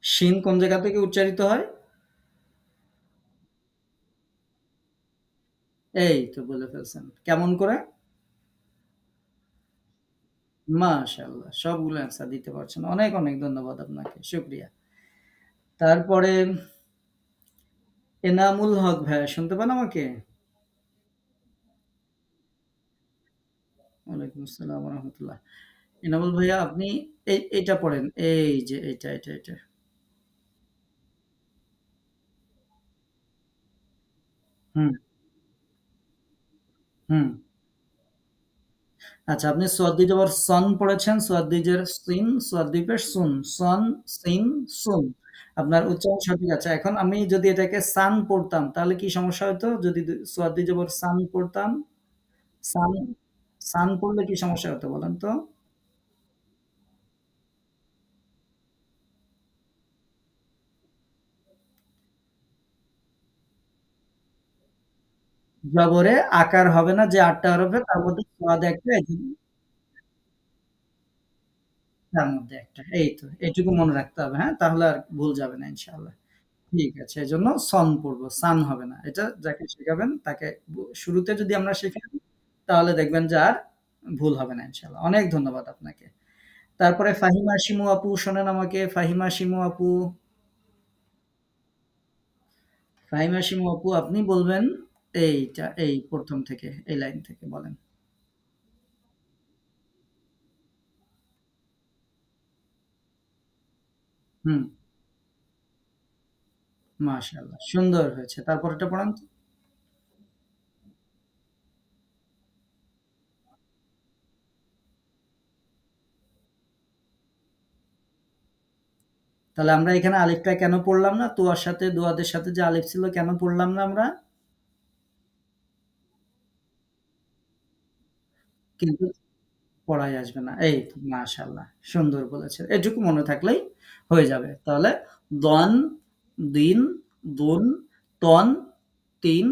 শিন কোন জায়গা থেকে উচ্চারিত হয়? এই তো বলে ফেলছেন। কেমন করে? মাশাআল্লাহ! সবগুলো অ্যান্সার দিতে পারছেন। অনেক, অনেক ধন্যবাদ আপনাকে। শুকরিয়া। তারপরে এনামুল হক ভাইয়া শুনতে পান আমাকে? ওয়ালাইকুম আসসালাম ওয়া রাহমাতুল্লাহ। এনামুল ভাইয়া আপনি এইটা পড়েন। এই যে এটা। হুম, হুম। আচ্ছা, আপনি সোয়াদ ২ জবর সন পড়েছেন, সোয়াদ ২ জের সিন, সোয়াদ ২ পেশ সুন। সন, সিন, সুন। আপনার উচ্চারণ সঠিক আছে। এখন আমি যদি এটাকে সান পড়তাম তাহলে কি সমস্যা হতো? যদি সোয়াদ ২ জবর সান পড়তাম, সান সান পড়লে কি সমস্যা হতো বলেন তো? জবরে আকার হবে না যে ৮ টা হরফে তার মধ্যে সোয়াদ একটা এজন্য তার মধ্যে একটা। এই তো এটুকু মনে রাখতে হবে, হ্যাঁ? তাহলে আর ভুল যাবে না ইনশাআল্লাহ। ঠিক আছে। এজন্য সন পড়বো, সান হবে না। এটা যাকে শেখাবেন তাকে শুরুতে যদি আমরা শেখাই তাহলে দেখবেন যে আর ভুল হবে না ইনশাআল্লাহ। অনেক ধন্যবাদ আপনাকে। তারপরে ফাহিমা শিমু আপু শোনেন আমাকে। ফাহিমা শিমু আপু, ফাহিমা শিমু আপু আপনি বলবেন এইটা এই ১ম থেকে এই লাইন থেকে বলেন। হুম, মাশাআল্লাহ সুন্দর হয়েছে। তারপরেরটা পড়ান তো। তাহলে আমরা এখানে আলিফটা কেন পড়লাম না? তুয়ার সাথে দুয়াদের সাথে যে আলিফ ছিল কেন পড়লাম না আমরা? কিন্তু পড়ায় আসবে না। এই তো মাশাআল্লাহ সুন্দর বলেছেন। এটুকু মনে থাকলেই হয়ে যাবে। তাহলে দন, দিন, দুন, তন, তিন,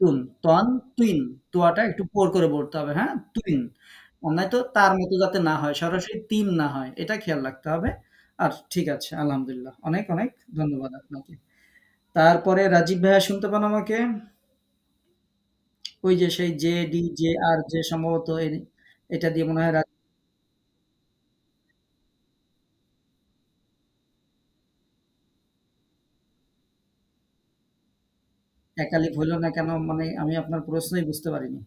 তুন। তন, তুইন। তোয়াটা একটু পোর করে পড়তে হবে, হ্যাঁ? তুইন। নয়তো তার মতো যাতে না হয়, সরাসরি তিন না হয়, এটা খেয়াল রাখতে হবে। আর ঠিক আছে, আলহামদুলিল্লাহ। অনেক, অনেক ধন্যবাদ আপনাকে। তারপরে রাজীব ভাইয়া শুনতে পান আমাকে? ওই যে সেই জে, ডি, জে, আর যে সম্ভবত এটা দিয়ে মনে হয় একালিপ হইল না কেন? মানে আমি আপনার প্রশ্নই বুঝতে পারিনি।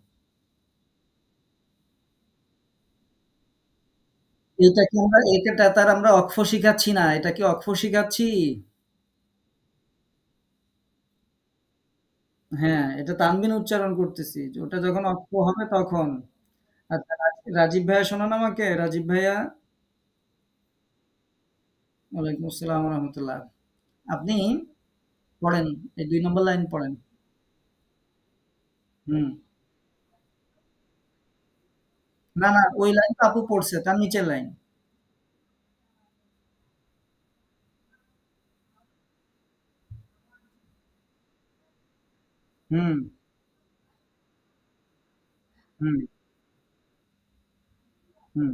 এটা কি আমরা এটা তার আমরা অক্ষ শিখাচ্ছি না। এটা কি অক্ষ শিখাচ্ছি? হ্যাঁ, এটা তানবিন উচ্চারণ করতেছি। ওটা যখন অক্ষ হবে তখন। আচ্ছা রাজীব ভাইয়া শোনান আমাকে? রাজীব ভাইয়া? ওয়ালাইকুম আসসালাম ওয়া রাহমাতুল্লাহ। আপনি পড়েন, এই ২ নম্বর লাইন পড়েন। হুম। না, না ওই লাইন তো আপু পড়ছে, তার নিচের লাইন। হুম, হুম, হুম।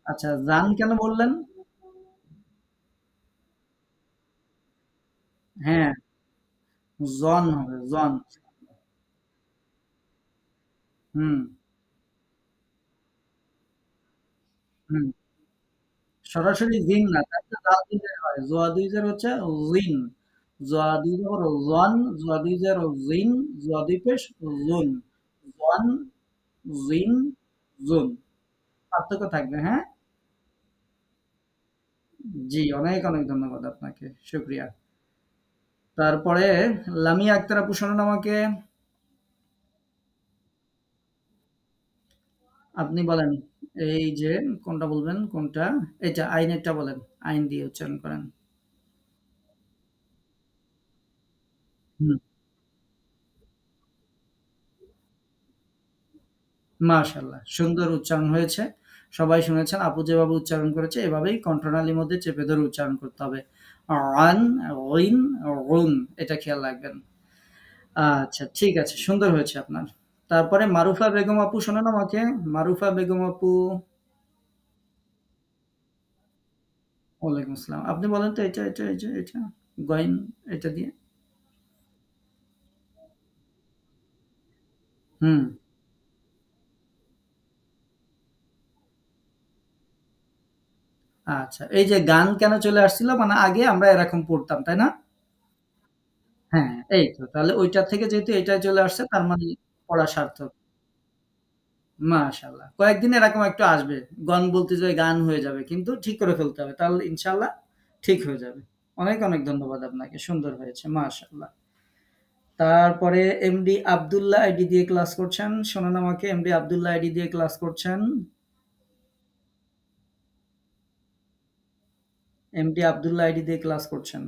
আচ্ছা জান কেন বললেন? হ্যাঁ, জন হবে, জন। হুম, হুম। সরাসরি জিন না, তাই তো জাল দুই জার হয়। জোয়া দুই জার হচ্ছে জিন। জোয়া দুই জার জন, জোয়া দুই জার জিন, জোয়া দুই পেশ জুন। জন, জিন, জুন। পার্থক্য থাকবে, হ্যাঁ? জি, অনেক, অনেক ধন্যবাদ আপনাকে। শুকরিয়া। তারপরে লামিয়া আক্তার আপু শোনান আমাকে। আপনি বলেন। এই যে কোনটা বলবেন? কোনটা? এইটা আইনেরটা বলেন। আইন দিয়ে উচ্চারণ করেন। হুম। মাশাআল্লাহ! সুন্দর উচ্চারণ হয়েছে। সবাই শুনেছেন আপু যেভাবে উচ্চারণ করেছে এভাবেই কণ্ঠনালীর মধ্যে চেপে ধরে উচ্চারণ করতে হবে। রান, রিন, রুন এটা খেয়াল রাখবেন। আচ্ছা ঠিক আছে। সুন্দর হয়েছে আপনার। তারপরে মারুফা বেগম আপু শোনান আমাকে। মারুফা বেগম আপু। ওয়ালাইকুম আসসালাম। আপনি বলেন তো এটা গয়েন এটা দিয়ে? হুম। আচ্ছা। এই যে গান কেন চলে আসছিল? মানে আগে আমরা এরকম পড়তাম, তাই না? হ্যাঁ, এই তো। তাহলে ঐটা থেকে যেহেতু এটায় চলে আসছে তার মানে পড়া সার্থক। মাশাআল্লাহ। কয়েকদিন এরকম একটু আসবে। গন বলতে যেয়ে গান হয়ে যাবে। কিন্তু ঠিক করে ফেলতে হবে। তাহলে ইনশাআল্লাহ ঠিক হয়ে যাবে। অনেক, অনেক ধন্যবাদ আপনাকে। সুন্দর হয়েছে। মাশাআল্লাহ। তারপরে এমডি আব্দুল্লাহ আইডি দিয়ে ক্লাস করছেন। শোনান আমাকে এমডি আব্দুল্লাহ আইডি দিয়ে ক্লাস করছেন। এমডি আব্দুল্লাহ আইডি দিয়ে ক্লাস করছেন।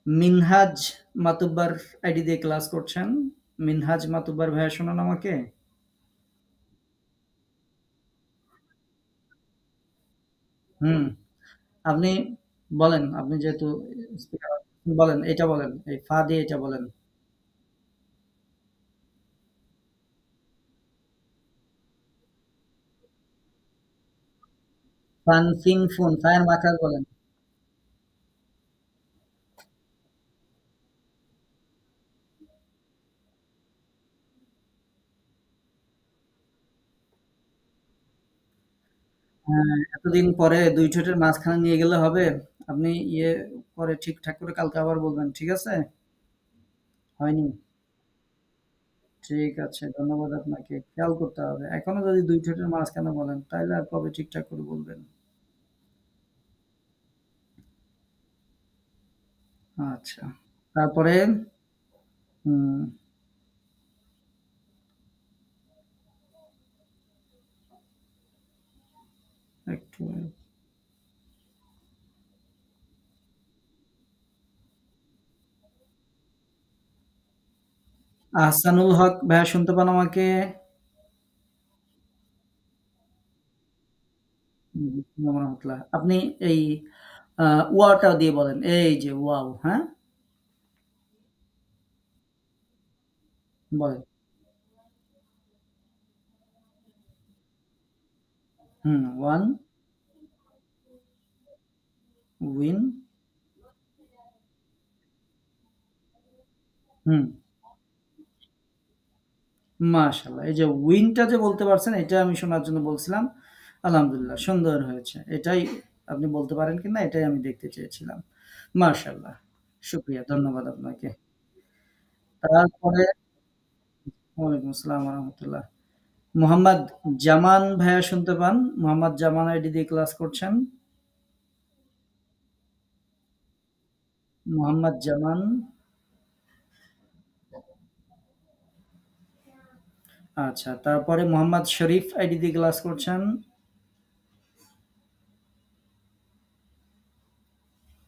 মিনহাজ মাতুব্বার আইডি দিয়ে ক্লাস করছেন। মিনহাজ মাতুব্বার ভাইয়া শোনান আমাকে। হুম, আপনি বলেন। আপনি যেহেতু স্পিকার বলেন, এটা বলেন। এই ফা দিয়ে এটা বলেন। ফান ফিং ফুন ফায়ের মাখাস বলেন। এতদিন পরে ২ ঠোঁটের মাঝখানে নিয়ে গেলে হবে? আপনি ইয়ে পরে ঠিকঠাক করে কালকে আবার বলবেন। ঠিক আছে? হয়নি? ঠিক আছে। ধন্যবাদ আপনাকে। খেয়াল করতে হবে। এখনো যদি ২ ঠোঁটের মাঝখানে বলেন, তাইলে আর কবে ঠিকঠাক করে বলবেন? আচ্ছা। তারপরে হুম, একটু আহসানুল হক ভাইয়া শুনতে পান আমাকে? আসসালামু রাহমাতুল্লাহ। আপনি এই আ ওয়াও দিয়ে বলেন। এই যে ওয়াও, হ্যাঁ? বলেন। হুম, ওয়ান উইন হুম, মাশাআল্লাহ। এই যে উইনটা যে বলতে পারছেন এটা আমি শোনার জন্য বলছিলাম। আলহামদুলিল্লাহ সুন্দর হয়েছে। এটাই আপনি বলতে পারেন কিনা এটাই আমি দেখতে চেয়েছিলাম। মাশাআল্লাহ। শুকরিয়া। ধন্যবাদ আপনাকে। তারপরে ওয়ালাইকুম আসসালাম ওয়া রাহমাতুল্লাহ। মোহাম্মদ জামান ভাইয়া শুনতে পান? মোহাম্মদ জামান আইডি দিয়ে ক্লাস করছেন। মোহাম্মদ জামান। আচ্ছা, তারপরে মোহাম্মদ শরীফ আইডি দিয়ে ক্লাস করছেন।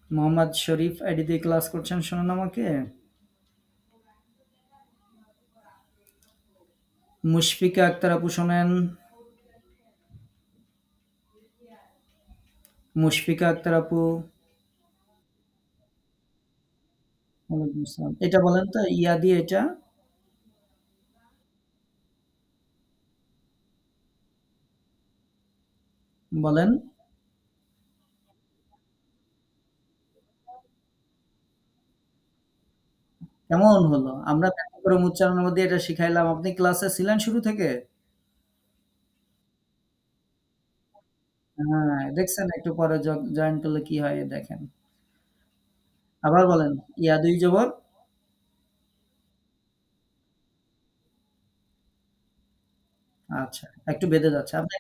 মোহাম্মদ শরীফ আইডি দিয়ে ক্লাস করছেন, শোনেন আমাকে? মুশফিকা আক্তার আপু শোনেন? মুশফিকা আক্তার আপু। ওয়ালাইকুম আসসালাম। এটা বলেন তো ইয়া দিয়ে এটা বলেন। কেমন হলো? আমরা ব্যতিক্রম উচ্চারণের মধ্যে এটা শিখাইলাম। আপনি ক্লাসে ছিলেন শুরু থেকে? হ্যাঁ, দেখছেন একটু পরে জয়েন করলে কি হয় দেখেন। আবার বলেন। ইয়া দুই জবর। আচ্ছা, একটু বেঁধে যাচ্ছে। আপনি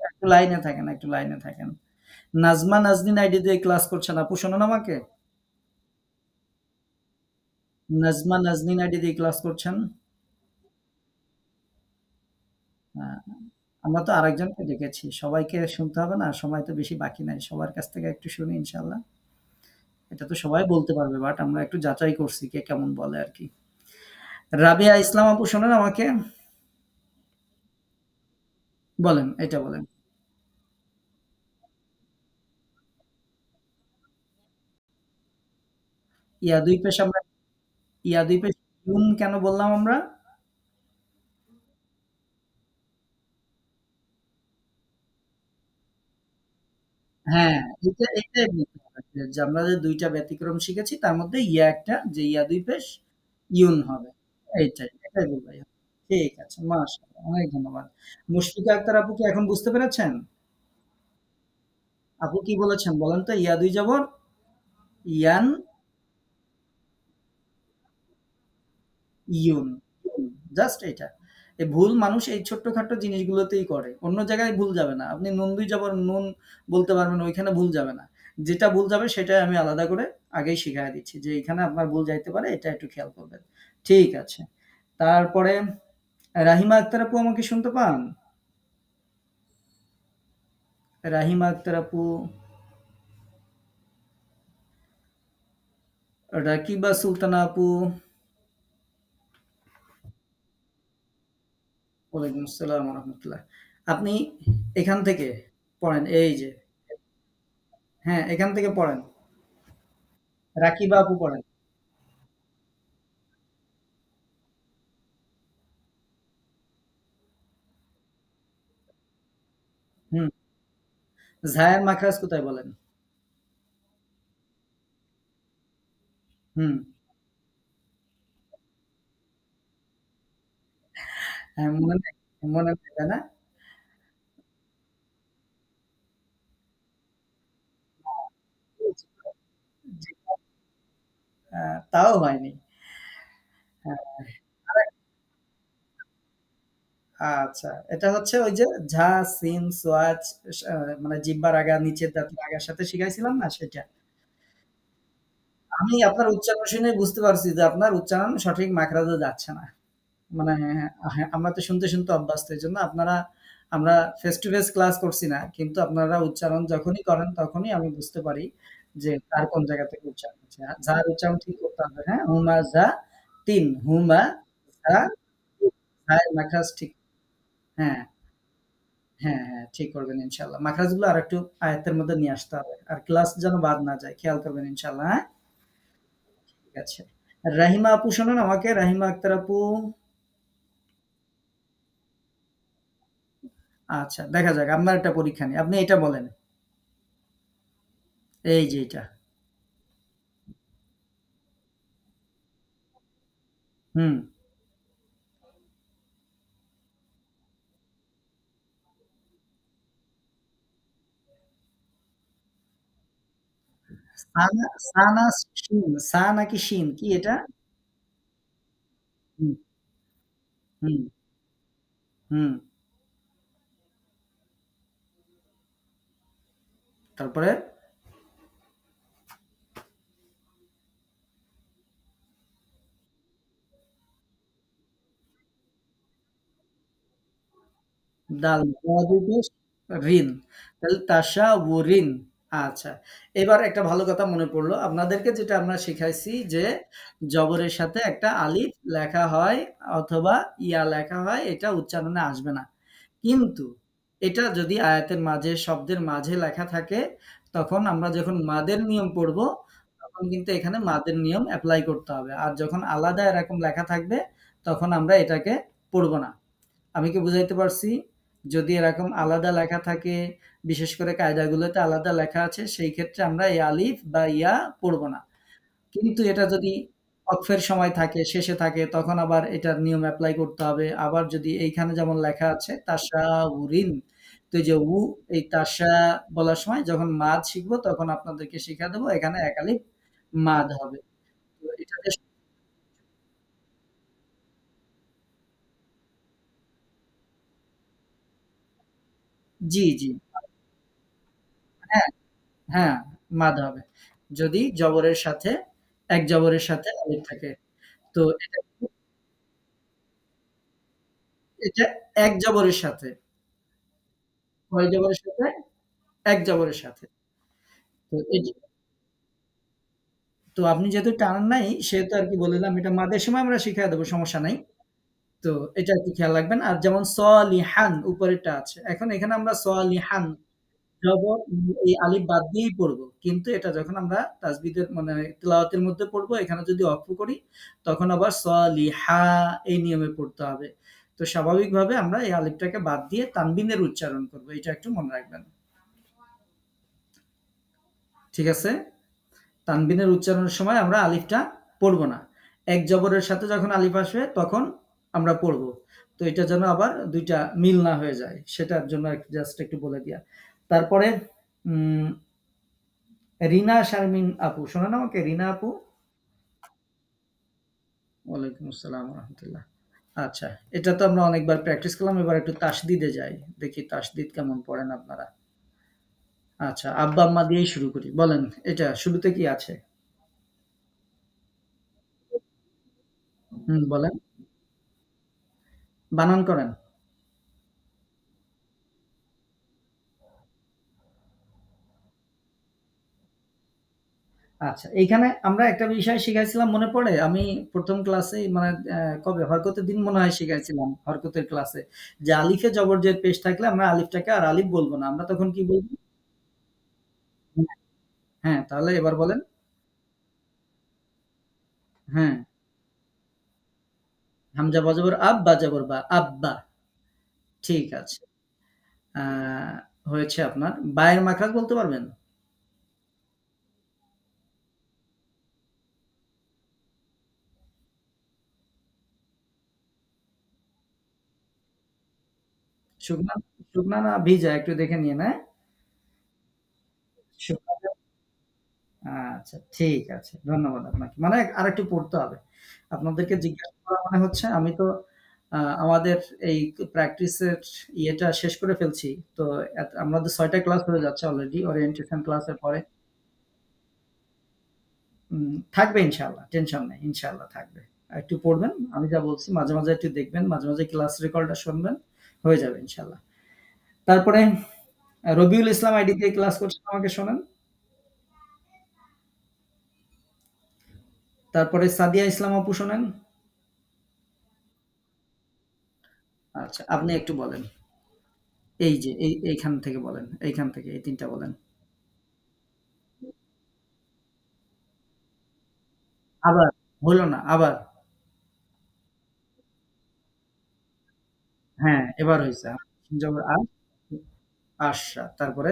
একটু লাইনে থাকেন, একটু লাইনে থাকেন। নাজমা নাজনীন আইডি দিয়ে ক্লাস করছেন। আপু শোনেন আমাকে? নাজমা নাজনীন আইডি দিয়ে ক্লাস করছেন। হ্যাঁ, আমরা তো আরেকজনকে দেখেছি। সবাইকে শুনতে হবে না। সময় তো বেশি বাকি নাই। সবার কাছ থেকে একটু শুনি ইনশাআল্লাহ। এটা তো সবাই বলতে পারবে বাট আমরা একটু যাচাই করছি কে কেমন বলে আরকি। রাবেয়া ইসলাম আপু শোনেন আমাকে? বলেন, এটা বলেন। ইয়া ২ পেশ আমরা ইয়া ২ পেশ ইউন কেন বললাম আমরা? হ্যাঁ, এটাই বলতে হবে যে আমরা যে ২ টা ব্যতিক্রম শিখেছি তার মধ্যে ইয়া একটা যে ইয়া ২ পেশ ইউন হবে। এটাই বললেই হবে। ঠিক আছে, মাশাআল্লাহ। অনেক ধন্যবাদ। মুশফিকা আক্তার আপু কি এখন বুঝতে পেরেছেন? আপু কি বলেছেন বলেন তো? ইয়া ২ জবর ইয়ান ইউন, ইউন জাস্ট এটা। এই ভুল মানুষ এই ছোট্টখাট্ট জিনিসগুলোতেই করে। অন্য জায়গায় ভুল যাবে না। আপনি নুন ২ যাবার নুন বলতে পারবেন, ওইখানে ভুল যাবে না। যেটা ভুল যাবে সেটাই আমি আলাদা করে আগেই শিখাইয়া দিচ্ছি যে এখানে আপনার ভুল যাইতে পারে, এটা একটু খেয়াল করবেন। ঠিক আছে। তারপরে রাহিমা আক্তার আপু আমাকে শুনতে পান? রাহিমা আক্তার আপু, রাকিবা সুলতানা আপু, ওয়ালাইকুম আসসালাম ওয়া রাহমাতুল্লাহ। আপনি এখান থেকে পড়েন, এই যে হ্যাঁ, এখান থেকে পড়েন। রাকিবা আপু পড়েন। হুম, ঝায়ের মাখরাজ কোথায় বলেন? হুম, হ্যাঁ, মনে নেই? মনে নেই, তাই না? জি, তাও হয়নি। হ্যাঁ, আরেক আচ্ছা, এটা হচ্ছে ওই যে ঝা, সিন, সোয়াজ মানে জিহ্বার আগা, নিচের দাঁতের আগার সাথে শিখাইছিলাম না সেটা। আমি আপনার উচ্চারণ শুনে বুঝতে পারছি যে আপনার উচ্চারণ সঠিক মাখরাজে যাচ্ছে না। মানে হ্যাঁ, আমরা তো শুনতে অভ্যস্ত। এজন্য আমরা ফেস টু ফেস ক্লাস করছি না। কিন্তু আপনারা উচ্চারণ যখনই করেন তখনই আমি বুঝতে পারি যে কার কোন জায়গা থেকে উচ্চারণ হচ্ছে। যার উচ্চারণ ঠিক করতে হবে, হ্যাঁ? হুমা যা ৩ হুমা যা ৩ এর মাখরাজ ঠিক। হ্যাঁ, হ্যাঁ, ঠিক করবেন ইনশাআল্লাহ। মাখরাজগুলো আরেকটু আয়ত্তের মধ্যে নিয়ে আসতে হবে। আর ক্লাস যেন বাদ না যায়। খেয়াল করবেন ইনশাআল্লাহ, হ্যাঁ? ঠিক আছে। রাহিমা আপু শোনেন আমাকে? রাহিমা আক্তার আপু। আচ্ছা, দেখা যাক। আপনার একটা পরীক্ষা নেই। আপনি এটা বলেন। এই যে এটা। হুম, সানা সানা শিন, সা নাকি শিন কি এটা? হুম, হুম, হুম। তারপরে দাল দ দুই পেশ ঋণ। তাহলে তাসাউরিন। আচ্ছা। এবার একটা ভালো কথা মনে পড়ল। আপনাদেরকে যেটা আমরা শিখাইছি যে জবরের সাথে একটা আলিফ লেখা হয় অথবা ইয়া লেখা হয় এটা উচ্চারণে আসবে না। কিন্তু এটা যদি আয়াতের মাঝে, শব্দের মাঝে লেখা থাকে, তখন আমরা যখন মাদের নিয়ম পড়ব, তখন কিন্তু এখানে মাদের নিয়ম এপ্লাই করতে হবে। আর যখন আলাদা এরকম লেখা থাকবে, তখন আমরা এটাকে পড়ব না। আমি কি বুঝাইতে পারছি? যদি এরকম আলাদা লেখা থাকে, বিশেষ করে কায়দাগুলোতে আলাদা লেখা আছে, সেই ক্ষেত্রে আমরা এই আলিফ বা ইয়া পড়ব না। কিন্তু এটা যদি ওয়াকফের সময় থাকে, শেষে থাকে, তখন আবার এটার নিয়ম এপ্লাই করতে হবে। আবার যদি এইখানে যেমন লেখা আছে তাসাউরিন, তো এই যে এই তাসা বলার সময় যখন মাদ শিখবো তখন আপনাদেরকে শিখায়ে দেব এখানে এক আলিফ মাদ হবে। তো এটাতে জি, জি। হ্যাঁ, হ্যাঁ, মাদ হবে। যদি জবরের সাথে এক জবরের সাথে আলিফ থাকে। তো এটা এক জবরের সাথে। কয় জবরের সাথে? এক জবরের সাথে। তো এই যে তো আপনি যেহেতু টানেন নাই, সেহেতু আরকি বলে দিলাম এটা মাদের সময় আমরা শিখাইয়া দেব, সমস্যা নাই। তো এটা একটু খেয়াল রাখবেন। আর যেমন সলিহান উপরেরটা আছে। এখন এখানে আমরা সলিহান জবর এই আলিফ বাদ দিয়েই পড়ব। কিন্তু এটা যখন আমরা তাজবিদের মানে তিলাওয়াতের মধ্যে পড়ব, এখানে যদি ওয়াকফ করি, তখন আবার সলিহা এই নিয়মে পড়তে হবে। তো স্বাভাবিকভাবে আমরা এই আলিফটাকে বাদ দিয়ে তানবিনের উচ্চারণ করব। এটা একটু মনে রাখবেন। ঠিক আছে? তানবিনের উচ্চারণের সময় আমরা আলিফটা পড়ব না। এক জবরের সাথে যখন আলিফ আসবে তখন আমরা পড়ব। তো এটা যেন আবার ২ টা মিল না হয়ে যায়। সেটার জন্য জাস্ট একটু বলে দিয়া। তারপরে উম রিনা শারমিন আপু, শোনেন আমাকে? রিনা আপু? ওয়ালাইকুম আসসালাম ওয়া রাহমাতুল্লাহ। আচ্ছা, এটা তো আমরা অনেকবার প্র্যাকটিস করলাম। এবার একটু তাসদিদে যাই। দেখি তাসদিদ কেমন পড়েন আপনারা। আচ্ছা, আব্বা আম্মা দিয়েই শুরু করি। বলেন, এটা শুরুতে কি আছে? হুম, বলেন। বানান করেন। আচ্ছা, এইখানে আমরা একটা বিষয় শিখাইছিলাম মনে পড়ে? আমি ১ম ক্লাসেই মানে কবে? হরকতের দিন মনে হয় শিখাইছিলাম, হরকতের ক্লাসে। যে আলিফে জবর জের পেশ থাকলে আমরা আলিফটাকে আর আলিফ বলব না। আমরা তখন কি বলব? হ্যাঁ, তাহলে এবার বলেন। হ্যাঁ, হামজা বা জবর আব, বা জবর বা, আব্বা। ঠিক আছে। আ হয়েছে আপনার। বায়ের মাখরাজ বলতে পারবেন? শুকনা শুকনা না ভিজা? একটু দেখে নিয়েন, হ্যাঁ? শুকনা। আচ্ছা, ঠিক আছে। ধন্যবাদ আপনাকে। মানে আরেকটু পড়তে হবে। আপনাদেরকে জিজ্ঞাসা করা মানে হচ্ছে আমি তো আমাদের এই প্র্যাকটিসের ইয়েটা শেষ করে ফেলছি। তো আমাদের ৬ টা ক্লাস হয়ে যাচ্ছে অলরেডি ওরিয়েন্টেশন ক্লাসের পরে। থাকবে ইনশাআল্লাহ। টেনশন নেই। ইনশাআল্লাহ থাকবে। একটু পড়বেন। আমি যা বলছি মাঝে, মাঝে একটু দেখবেন। মাঝে, মাঝে ক্লাস রেকর্ডটা শুনবেন। হয়ে যাবে ইনশাআল্লাহ। তারপরে রবিউল ইসলাম আইডি দিয়ে ক্লাস করছেন আমাকে শোনান। তারপরে সাদিয়া ইসলাম আপু শোনেন। আচ্ছা, আপনি একটু বলেন। এই যে এইখান থেকে বলেন। এইখান থেকে এই ৩ টা বলেন। আবার হলো না, আবার। হ্যাঁ, এবার হইছে। জবর আশা। তারপরে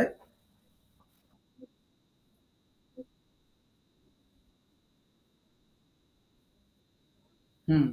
হুম,